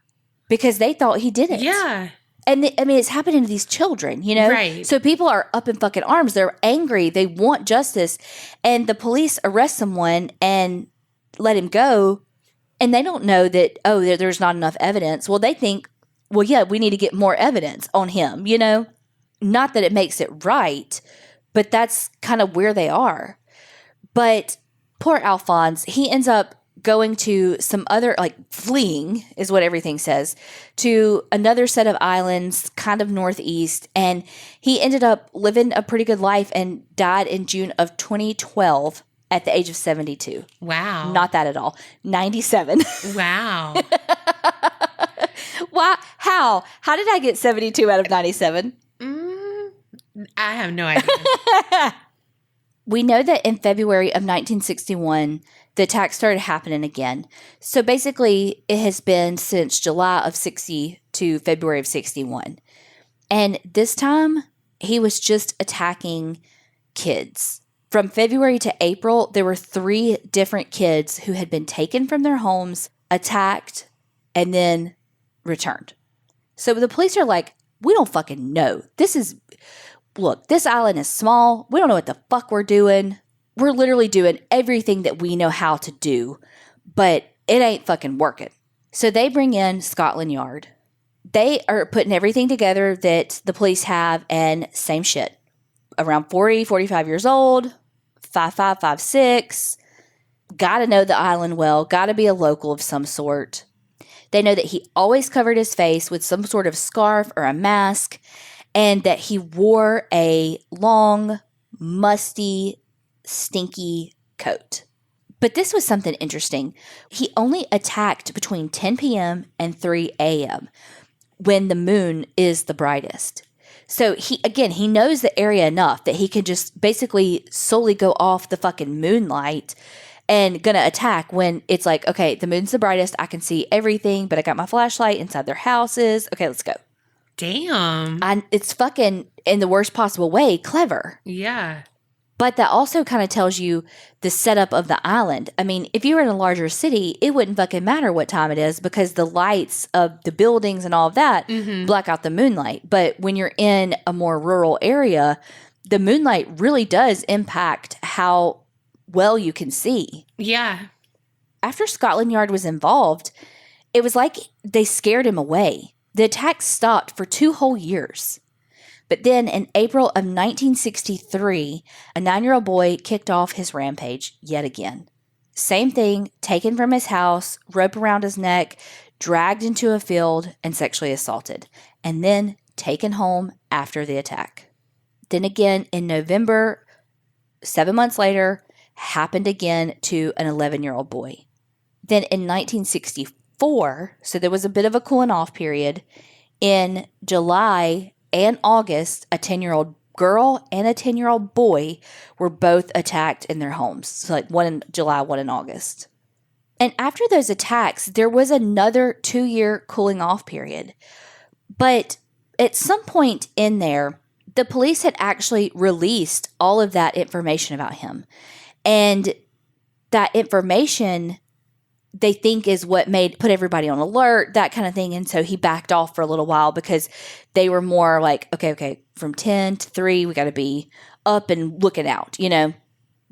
Because they thought he did it. Yeah. And it's happening to these children, you know? Right. So people are up in fucking arms. They're angry. They want justice. And the police arrest someone and let him go. And they don't know that, there's not enough evidence. Well, they think, well, yeah, we need to get more evidence on him, you know? Not that it makes it right, but that's kind of where they are. But poor Alphonse, he ends up going to some other, like fleeing is what everything says, to another set of islands kind of northeast. And he ended up living a pretty good life and died in June of 2012 at the age of 72. Wow. Not that at all. 97. Wow. Why? How? How did I get 72 out of 97? I have no idea. We know that in February of 1961, the attack started happening again. So basically, it has been since July of 60 to February of 61. And this time, he was just attacking kids. From February to April, there were 3 different kids who had been taken from their homes, attacked, and then returned. So the police are like, we don't fucking know. Look, this island is small. We don't know what the fuck we're doing. We're literally doing everything that we know how to do, but it ain't fucking working. So they bring in Scotland Yard. They are putting everything together that the police have, and same shit. Around 40, 45 years old, 5'5", 5'6", gotta know the island well, gotta be a local of some sort. They know that he always covered his face with some sort of scarf or a mask, and that he wore a long, musty, stinky coat. But this was something interesting. He only attacked between 10 p.m. and 3 a.m. when the moon is the brightest. So he knows the area enough that he can just basically solely go off the fucking moonlight and gonna attack when it's like, okay, the moon's the brightest. I can see everything, but I got my flashlight inside their houses. Okay, let's go. Damn. It's fucking, in the worst possible way, clever. Yeah. But that also kind of tells you the setup of the island. I mean, if you were in a larger city, it wouldn't fucking matter what time it is because the lights of the buildings and all of that block out the moonlight. But when you're in a more rural area, the moonlight really does impact how well you can see. Yeah. After Scotland Yard was involved, it was like they scared him away. The attack stopped for 2 whole years. But then in April of 1963, a 9-year-old boy kicked off his rampage yet again. Same thing, taken from his house, rope around his neck, dragged into a field, and sexually assaulted, and then taken home after the attack. Then again in November, 7 months later, happened again to an 11-year-old boy. Then in 1964, so there was a bit of a cooling off period, in July and August, a 10-year-old girl and a 10-year-old boy were both attacked in their homes. So like one in July, one in August. And after those attacks, there was another 2-year cooling off period. But at some point in there, the police had actually released all of that information about him. And that information they think is what put everybody on alert, that kind of thing. And so he backed off for a little while because they were more like, okay, from 10 to 3, we got to be up and looking out,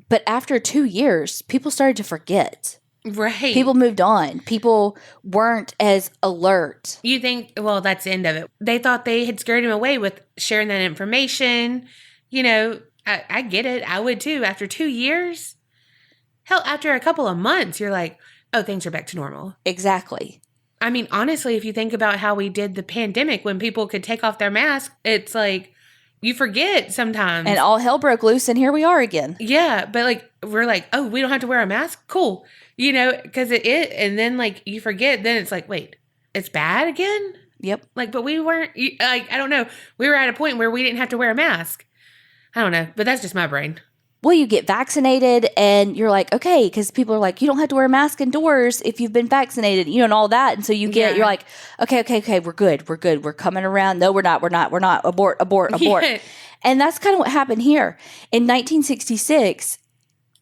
But after 2 years, people started to forget. Right. People moved on. People weren't as alert. You think, well, that's the end of it. They thought they had scared him away with sharing that information. I get it. I would too. After 2 years, hell, after a couple of months, you're like, oh, things are back to normal. Exactly. I mean, honestly, if you think about how we did the pandemic when people could take off their mask, it's like you forget sometimes. And all hell broke loose and here we are again. Yeah, but we're like, oh, we don't have to wear a mask? Cool. Because and then you forget, then it's like, wait, it's bad again? Yep. But we weren't, I don't know. We were at a point where we didn't have to wear a mask. I don't know, but that's just my brain. Well, you get vaccinated and you're like, okay, because people are like, you don't have to wear a mask indoors if you've been vaccinated, and all that. And so you're like, okay, we're good. We're coming around. No, we're not. Abort. Yeah. And that's kind of what happened here. In 1966,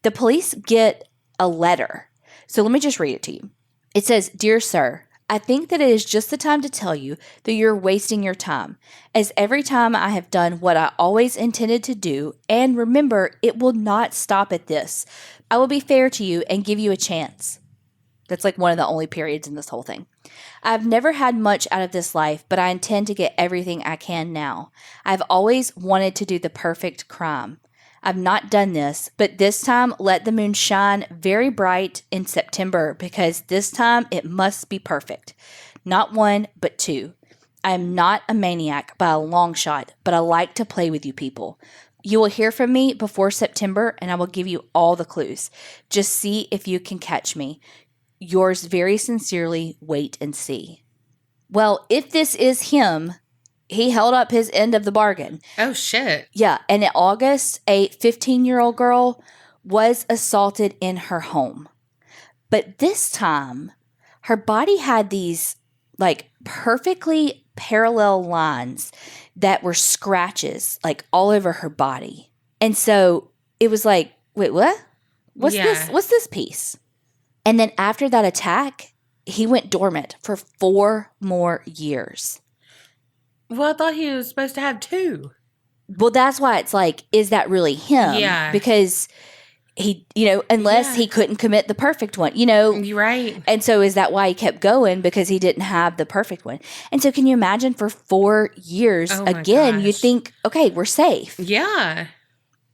the police get a letter. So let me just read it to you. It says, "Dear Sir, I think that it is just the time to tell you that you're wasting your time, as every time I have done what I always intended to do, and remember, it will not stop at this. I will be fair to you and give you a chance." That's one of the only periods in this whole thing. "I've never had much out of this life, but I intend to get everything I can now. I've always wanted to do the perfect crime. I've not done this, but this time let the moon shine very bright in September, because this time it must be perfect. Not 1, but 2. I am not a maniac by a long shot, but I like to play with you people. You will hear from me before September, and I will give you all the clues. Just see if you can catch me. Yours very sincerely, wait and see." Well, if this is him, he held up his end of the bargain. Oh, shit. Yeah. And in August, a 15-year-old girl was assaulted in her home. But this time, her body had these perfectly parallel lines that were scratches all over her body. And so it was like, wait, what? What's this? What's this piece? And then after that attack, he went dormant for 4 more years. Well, I thought he was supposed to have 2. Well, that's why it's is that really him? Yeah. Because he, unless he couldn't commit the perfect one, You're right. And so is that why he kept going? Because he didn't have the perfect one. And so can you imagine for 4 years, again, you think, okay, we're safe. Yeah.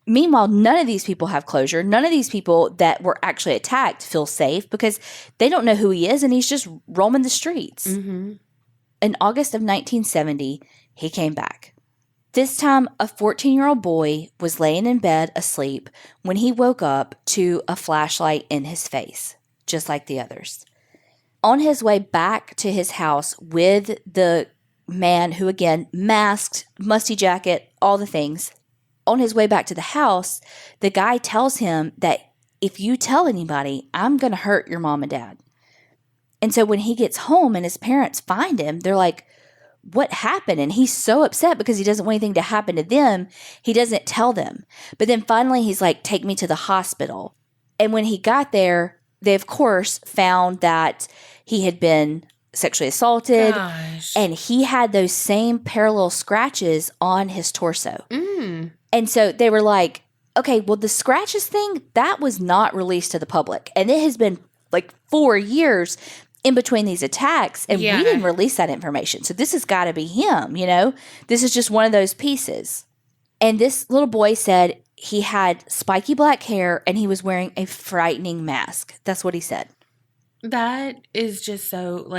Meanwhile, none of these people have closure. None of these people that were actually attacked feel safe because they don't know who he is and he's just roaming the streets. Mm-hmm. In August of 1970, he came back. This time, a 14-year-old boy was laying in bed asleep when he woke up to a flashlight in his face, just like the others. On his way back to his house with the man who, again, masked, musty jacket, all the things, on his way back to the house, the guy tells him that if you tell anybody, I'm going to hurt your mom and dad. And so when he gets home and his parents find him, they're like, what happened? And he's so upset because he doesn't want anything to happen to them. He doesn't tell them. But then finally he's like, take me to the hospital. And when he got there, they of course found that he had been sexually assaulted. Gosh. And he had those same parallel scratches on his torso. Mm. And so they were like, okay, well, the scratches thing, that was not released to the public. And it has been 4 years in between these attacks, and we didn't release that information. So this has got to be him, This is just one of those pieces. And this little boy said he had spiky black hair and he was wearing a frightening mask. That's what he said. That is just so,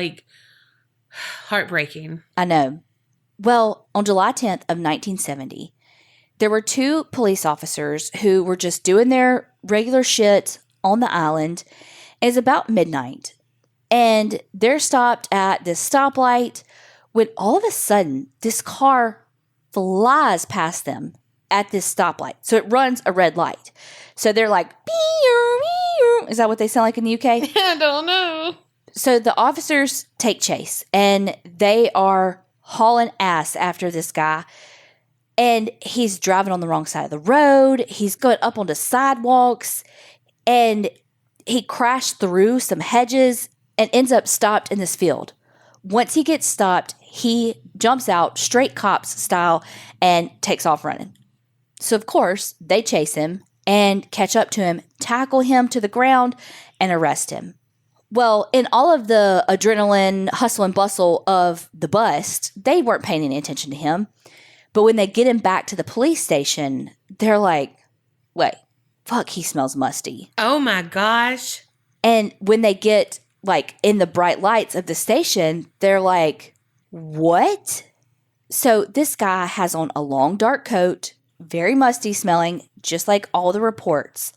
heartbreaking. I know. Well, on July 10th of 1970, there were 2 police officers who were just doing their regular shit on the island. It's about midnight. And they're stopped at this stoplight when all of a sudden this car flies past them at this stoplight. So it runs a red light. So they're like, is that what they sound like in the UK? I don't know. So the officers take chase and they are hauling ass after this guy. And he's driving on the wrong side of the road. He's going up onto sidewalks. And He crashed through some hedges and ends up stopped in this field. Once he gets stopped, he jumps out, straight cops style, and takes off running. So, of course, they chase him and catch up to him, tackle him to the ground, and arrest him. Well, in all of the adrenaline, hustle and bustle of the bust, they weren't paying any attention to him. But when they get him back to the police station, they're like, wait, fuck, he smells musty. Oh my gosh. And when they get like in the bright lights of the station, they're like, what? So this guy has on a long dark coat, very musty smelling, just like all the reports.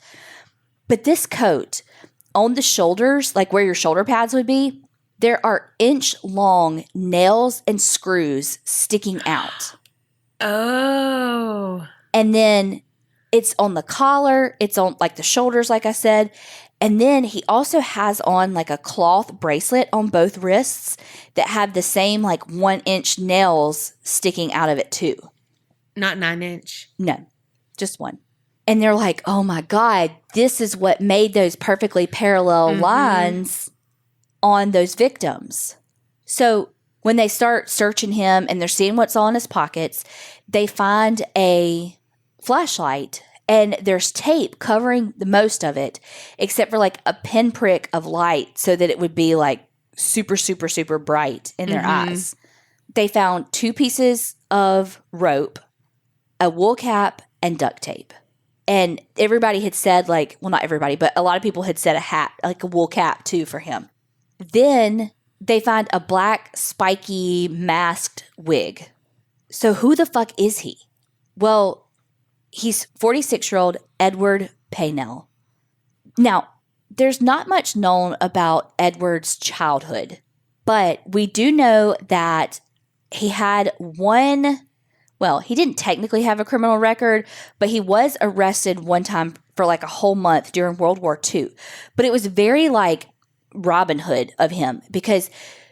But this coat, on the shoulders, like where your shoulder pads would be, there are inch-long nails and screws sticking out. Oh. And then it's on the collar, it's on like the shoulders, like I said. And then he also has on like a cloth bracelet on both wrists that have the same like 1-inch nails sticking out of it too. Not 9-inch? No, just one. And they're like, oh my God, this is what made those perfectly parallel lines on those victims. So when they start searching him and they're seeing what's all in his pockets, they find a flashlight and there's tape covering the most of it, except for like a pinprick of light so that it would be like super, super, super bright in their eyes. They found 2 pieces of rope, a wool cap, and duct tape. And everybody had said like, well, not everybody, but a lot of people had said a hat, like a wool cap too for him. Then they find a black, spiky, masked wig. So who the fuck is he? Well, he's 46-year-old Edward Paynell. Now, there's not much known about Edward's childhood, but we do know that he had he didn't technically have a criminal record, but he was arrested one time for like a whole month during World War II. But it was very like Robin Hood of him because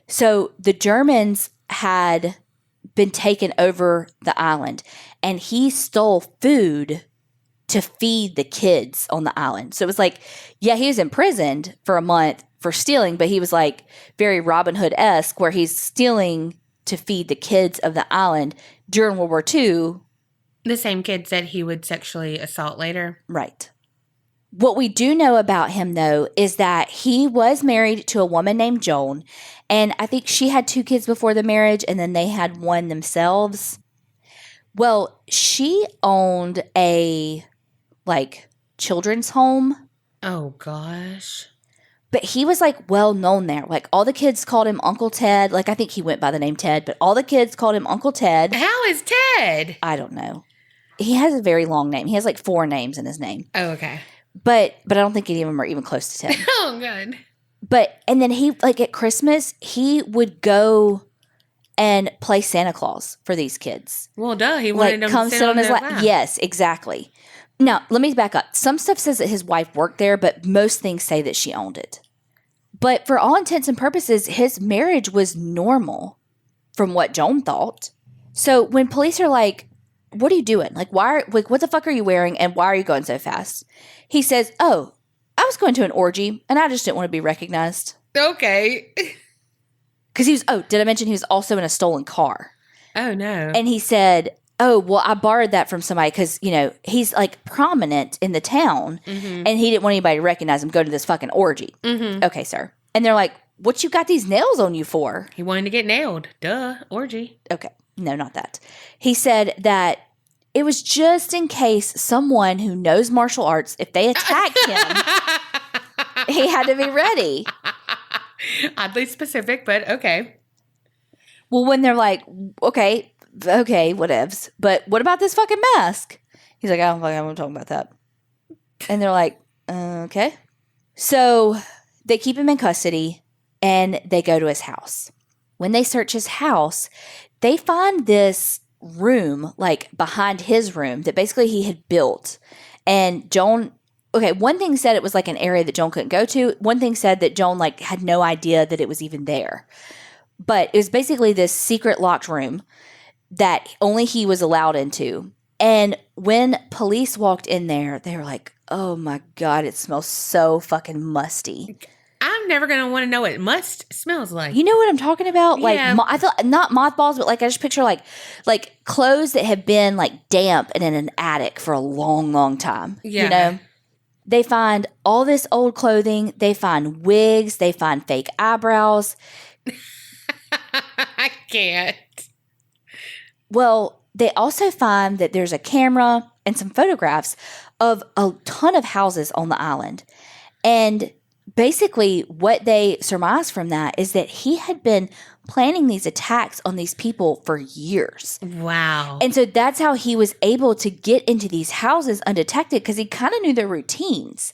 so the Germans had been taken over the island and he stole food to feed the kids on the island. So it was like, yeah, he was imprisoned for a month for stealing, but he was like very Robin Hood-esque where he's stealing to feed the kids of the island during World War II. The same kids that he would sexually assault later. Right. What we do know about him, though, is that he was married to a woman named Joan, and I think she had 2 kids before the marriage, and then they had one themselves. Well, she owned a, like, children's home. Oh, gosh. But he was, like, well known there. Like, all the kids called him Uncle Ted. Like, I think he went by the name Ted, but all the kids called him Uncle Ted. How is Ted? I don't know. He has a very long name. He has, like, 4 names in his name. Oh, okay. But I don't think any of them are even close to 10. Oh, good. And then he, like, at Christmas, he would go and play Santa Claus for these kids. Well, duh. He wanted them come to sit on his lap. Yes, exactly. Now, let me back up. Some stuff says that his wife worked there, but most things say that she owned it. But for all intents and purposes, his marriage was normal from what Joan thought. So when police are like, what are you doing? Like, what the fuck are you wearing? And why are you going so fast? He says, oh, I was going to an orgy and I just didn't want to be recognized. Okay. Because did I mention he was also in a stolen car? Oh, no. And he said, oh, well, I borrowed that from somebody because, he's like prominent in the town and he didn't want anybody to recognize him going to this fucking orgy. Okay, sir. And they're like, what you got these nails on you for? He wanted to get nailed. Duh. Orgy. Okay. No, not that. He said that it was just in case someone who knows martial arts, if they attacked him, he had to be ready. Oddly specific, but okay. Well, when they're like, okay, whatevs. But what about this fucking mask? He's like, I don't want to talk about that. And they're like, okay. So they keep him in custody and they go to his house. When they search his house, they find this room, like behind his room, that basically he had built. And Joan, one thing said it was like an area that Joan couldn't go to. One thing said that Joan like had no idea that it was even there. But it was basically this secret locked room that only he was allowed into. And when police walked in there, they were like, oh my God, it smells so fucking musty. I'm never going to want to know what must smells like. You know what I'm talking about? Yeah. Like, I thought not mothballs, but like I just picture like clothes that have been like damp and in an attic for a long, long time. Yeah. You know? They find all this old clothing. They find wigs. They find fake eyebrows. I can't. Well, they also find that there's a camera and some photographs of a ton of houses on the island. And basically what they surmise from that is that he had been planning these attacks on these people for years. Wow. And so that's how he was able to get into these houses undetected, because he kind of knew their routines.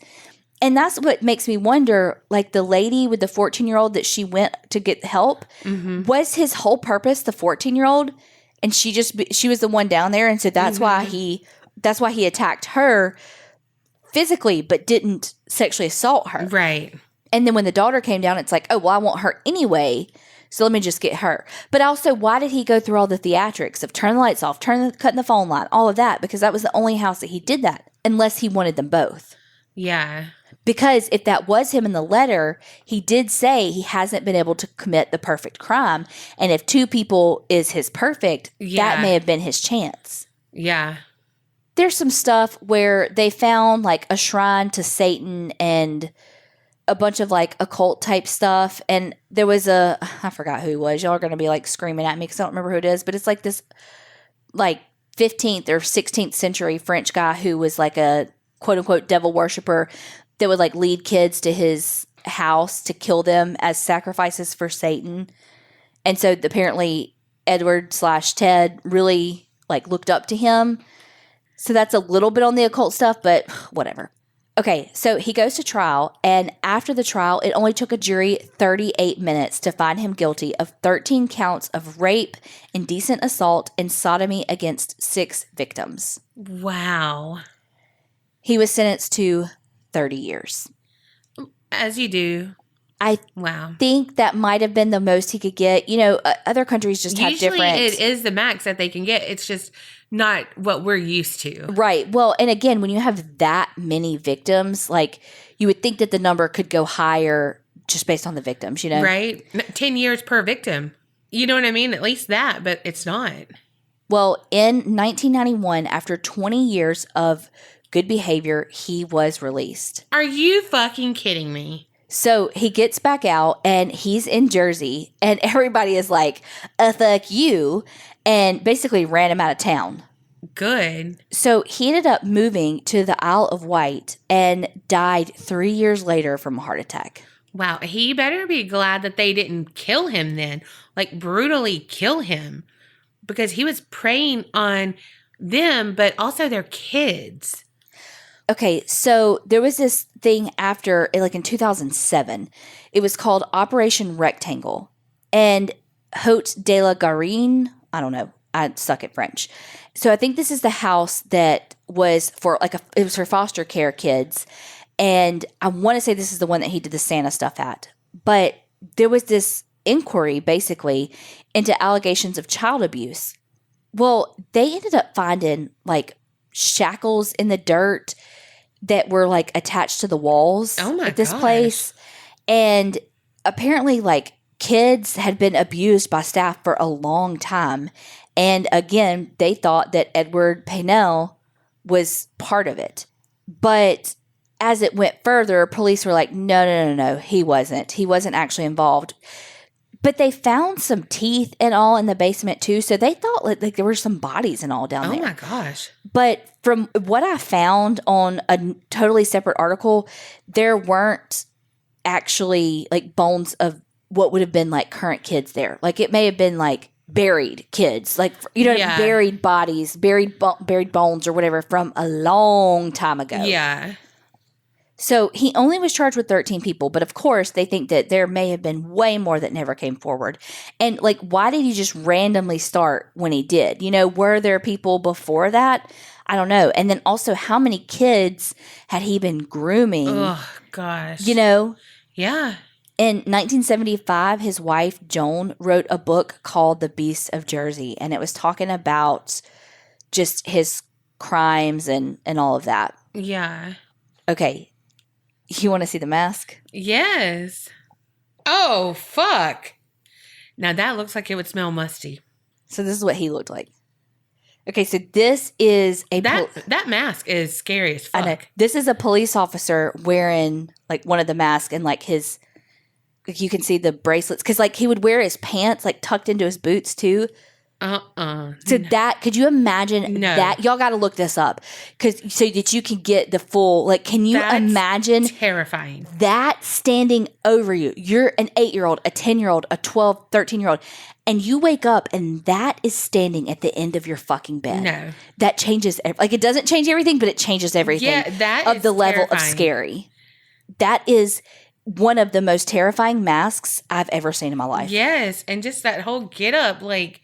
And that's what makes me wonder, like the lady with the 14-year-old that she went to get help, was his whole purpose the 14-year-old? And she was the one down there. And so that's why he attacked her physically, but didn't sexually assault her. Right. And then when the daughter came down, it's like, oh, well, I want her anyway, so let me just get her. But also, why did he go through all the theatrics of turning the lights off, cutting the phone line, all of that? Because that was the only house that he did that, unless he wanted them both. Yeah. Because if that was him in the letter, he did say he hasn't been able to commit the perfect crime. And if 2 people is his perfect, that may have been his chance. Yeah. There's some stuff where they found like a shrine to Satan and a bunch of like occult type stuff. And there was I forgot who it was. Y'all are going to be like screaming at me because I don't remember who it is. But it's like this like 15th or 16th century French guy who was like a quote unquote devil worshiper that would like lead kids to his house to kill them as sacrifices for Satan. And so apparently Edward/Ted really like looked up to him. So that's a little bit on the occult stuff, but whatever. Okay, so he goes to trial, and after the trial, it only took a jury 38 minutes to find him guilty of 13 counts of rape, indecent assault, and sodomy against 6 victims. Wow. He was sentenced to 30 years. As you do. I think that might have been the most he could get. You know, other countries just have different. Usually it is the max that they can get. It's just not what we're used to. Right. Well, and again, when you have that many victims, like you would think that the number could go higher just based on the victims, you know? Right. 10 years per victim. You know what I mean? At least that, but it's not. Well, in 1991, after 20 years of good behavior, he was released. Are you fucking kidding me? So he gets back out and he's in Jersey and everybody is like, fuck you, and basically ran him out of town. Good. So he ended up moving to the Isle of Wight and died 3 years later from a heart attack. Wow. He better be glad that they didn't kill him then, like brutally kill him, because he was preying on them, but also their kids. Okay, so there was this thing after, like in 2007. It was called Operation Rectangle. And Haute de la Garenne, I don't know, I suck at French. So I think this is the house that was for it was for foster care kids. And I want to say this is the one that he did the Santa stuff at. But there was this inquiry basically into allegations of child abuse. Well, they ended up finding like shackles in the dirt that were like attached to the walls at this place. And apparently like kids had been abused by staff for a long time. And again, they thought that Edward Paynell was part of it. But as it went further, police were like, no, he wasn't. He wasn't actually involved. But they found some teeth and all in the basement too. So they thought like there were some bodies and all down there. Oh my gosh. But from what I found on a totally separate article, there weren't actually like bones of what would have been like current kids there. Like it may have been like buried kids, like, you know, buried bodies, buried bones or whatever from a long time ago. Yeah. So he only was charged with 13 people, but of course they think that there may have been way more that never came forward. And like, why did he just randomly start when he did? You know, were there people before that? I don't know. And then also, how many kids had he been grooming? Oh, gosh. You know? Yeah. In 1975, his wife, Joan, wrote a book called The Beasts of Jersey. And it was talking about just his crimes and all of that. Yeah. Okay. You want to see the mask? Yes. Oh, fuck. Now that looks like it would smell musty. So this is what he looked like. Okay, so this is that mask is scary as fuck. I know. This is a police officer wearing like one of the masks and like his, like you can see the bracelets because like he would wear his pants like tucked into his boots too. So that, could you imagine that? Y'all got to look this up so that you can get the full, like, can you imagine? Terrifying. That standing over you. You're an 8-year-old, a 10-year-old, a 12, 13-year-old, and you wake up and that is standing at the end of your fucking bed. No. That changes, like, it doesn't change everything, but it changes everything. Yeah, that of is the level terrifying. of scary. That is one of the most terrifying masks I've ever seen in my life. Yes, and just that whole get up, like,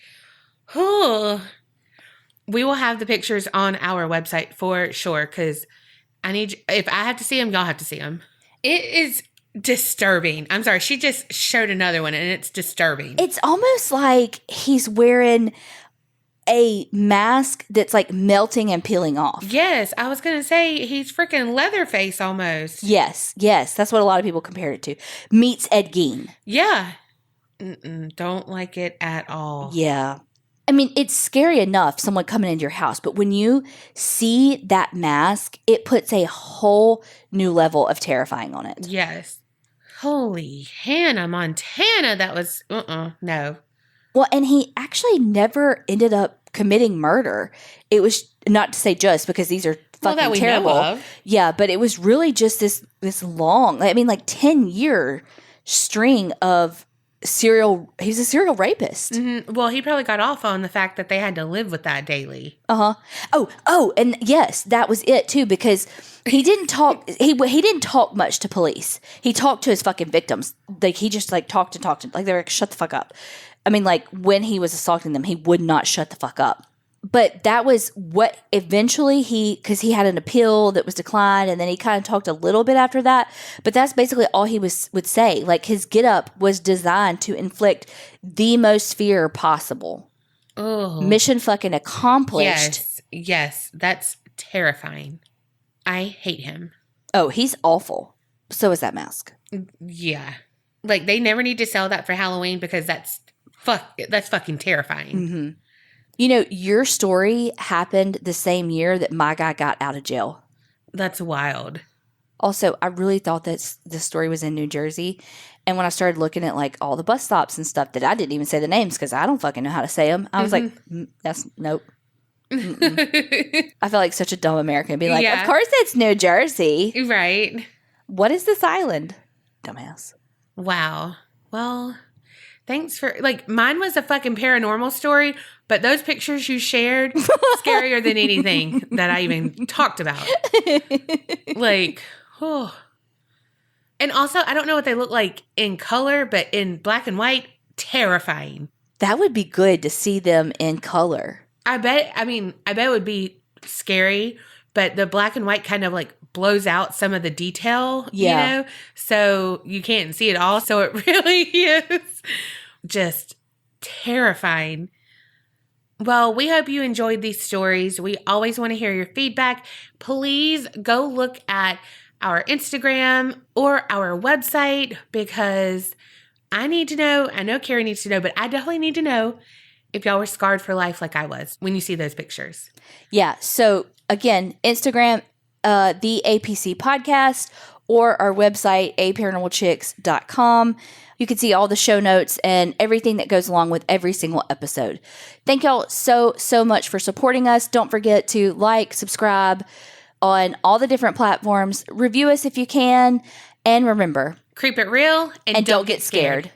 we will have the pictures on our website for sure, because if I have to see them, y'all have to see them. It is disturbing. I'm sorry, she just showed another one, and it's disturbing. It's almost like he's wearing a mask that's like melting and peeling off. Yes, I was going to say he's freaking Leatherface almost. Yes, that's what a lot of people compare it to. Meets Ed Gein. Yeah. Don't like it at all. Yeah. I mean, it's scary enough, someone coming into your house, but when you see that mask, it puts a whole new level of terrifying on it. Yes. Holy Hannah Montana, that was, no. Well, and he actually never ended up committing murder. It was, not to say just, because these are fucking that we terrible. know of. Yeah, but it was really just this long, I mean, like 10-year string of he's a serial rapist. Mm-hmm. Well, he probably got off on the fact that they had to live with that daily. Oh, and yes, that was it too, because he didn't talk. he didn't talk much to police. He talked to his fucking victims. Like he just like talked and talked. Like they were like, shut the fuck up. I mean, like when he was assaulting them, he would not shut the fuck up. But that was what eventually because he had an appeal that was declined, and then he kind of talked a little bit after that. But that's basically all he would say. Like his get up was designed to inflict the most fear possible. Oh, mission fucking accomplished. Yes, that's terrifying. I hate him. Oh, he's awful. So is that mask. Yeah, like they never need to sell that for Halloween because that's fucking terrifying. Mm-hmm. You know, your story happened the same year that my guy got out of jail. That's wild. Also, I really thought that the story was in New Jersey. And when I started looking at like all the bus stops and stuff that I didn't even say the names because I don't fucking know how to say them. I was like, that's nope. I felt like such a dumb American being like, of course it's New Jersey. Right. What is this island? Dumbass. Wow. Well, thanks for, like, mine was a fucking paranormal story, but those pictures you shared, scarier than anything that I even talked about. Like, oh. And also, I don't know what they look like in color, but in black and white, terrifying. That would be good to see them in color. I bet it would be scary, but the black and white kind of like blows out some of the detail, you know? So you can't see it all. So it really is just terrifying. Well, we hope you enjoyed these stories. We always want to hear your feedback. Please go look at our Instagram or our website because I need to know. I know Kerri needs to know, but I definitely need to know if y'all were scarred for life like I was when you see those pictures. Yeah. So again, Instagram, the APC podcast, or our website, aparanormalchicks.com. You can see all the show notes and everything that goes along with every single episode. Thank y'all so much for supporting us. Don't forget to like, subscribe on all the different platforms. Review us if you can. And remember, Creep it real and don't get scared.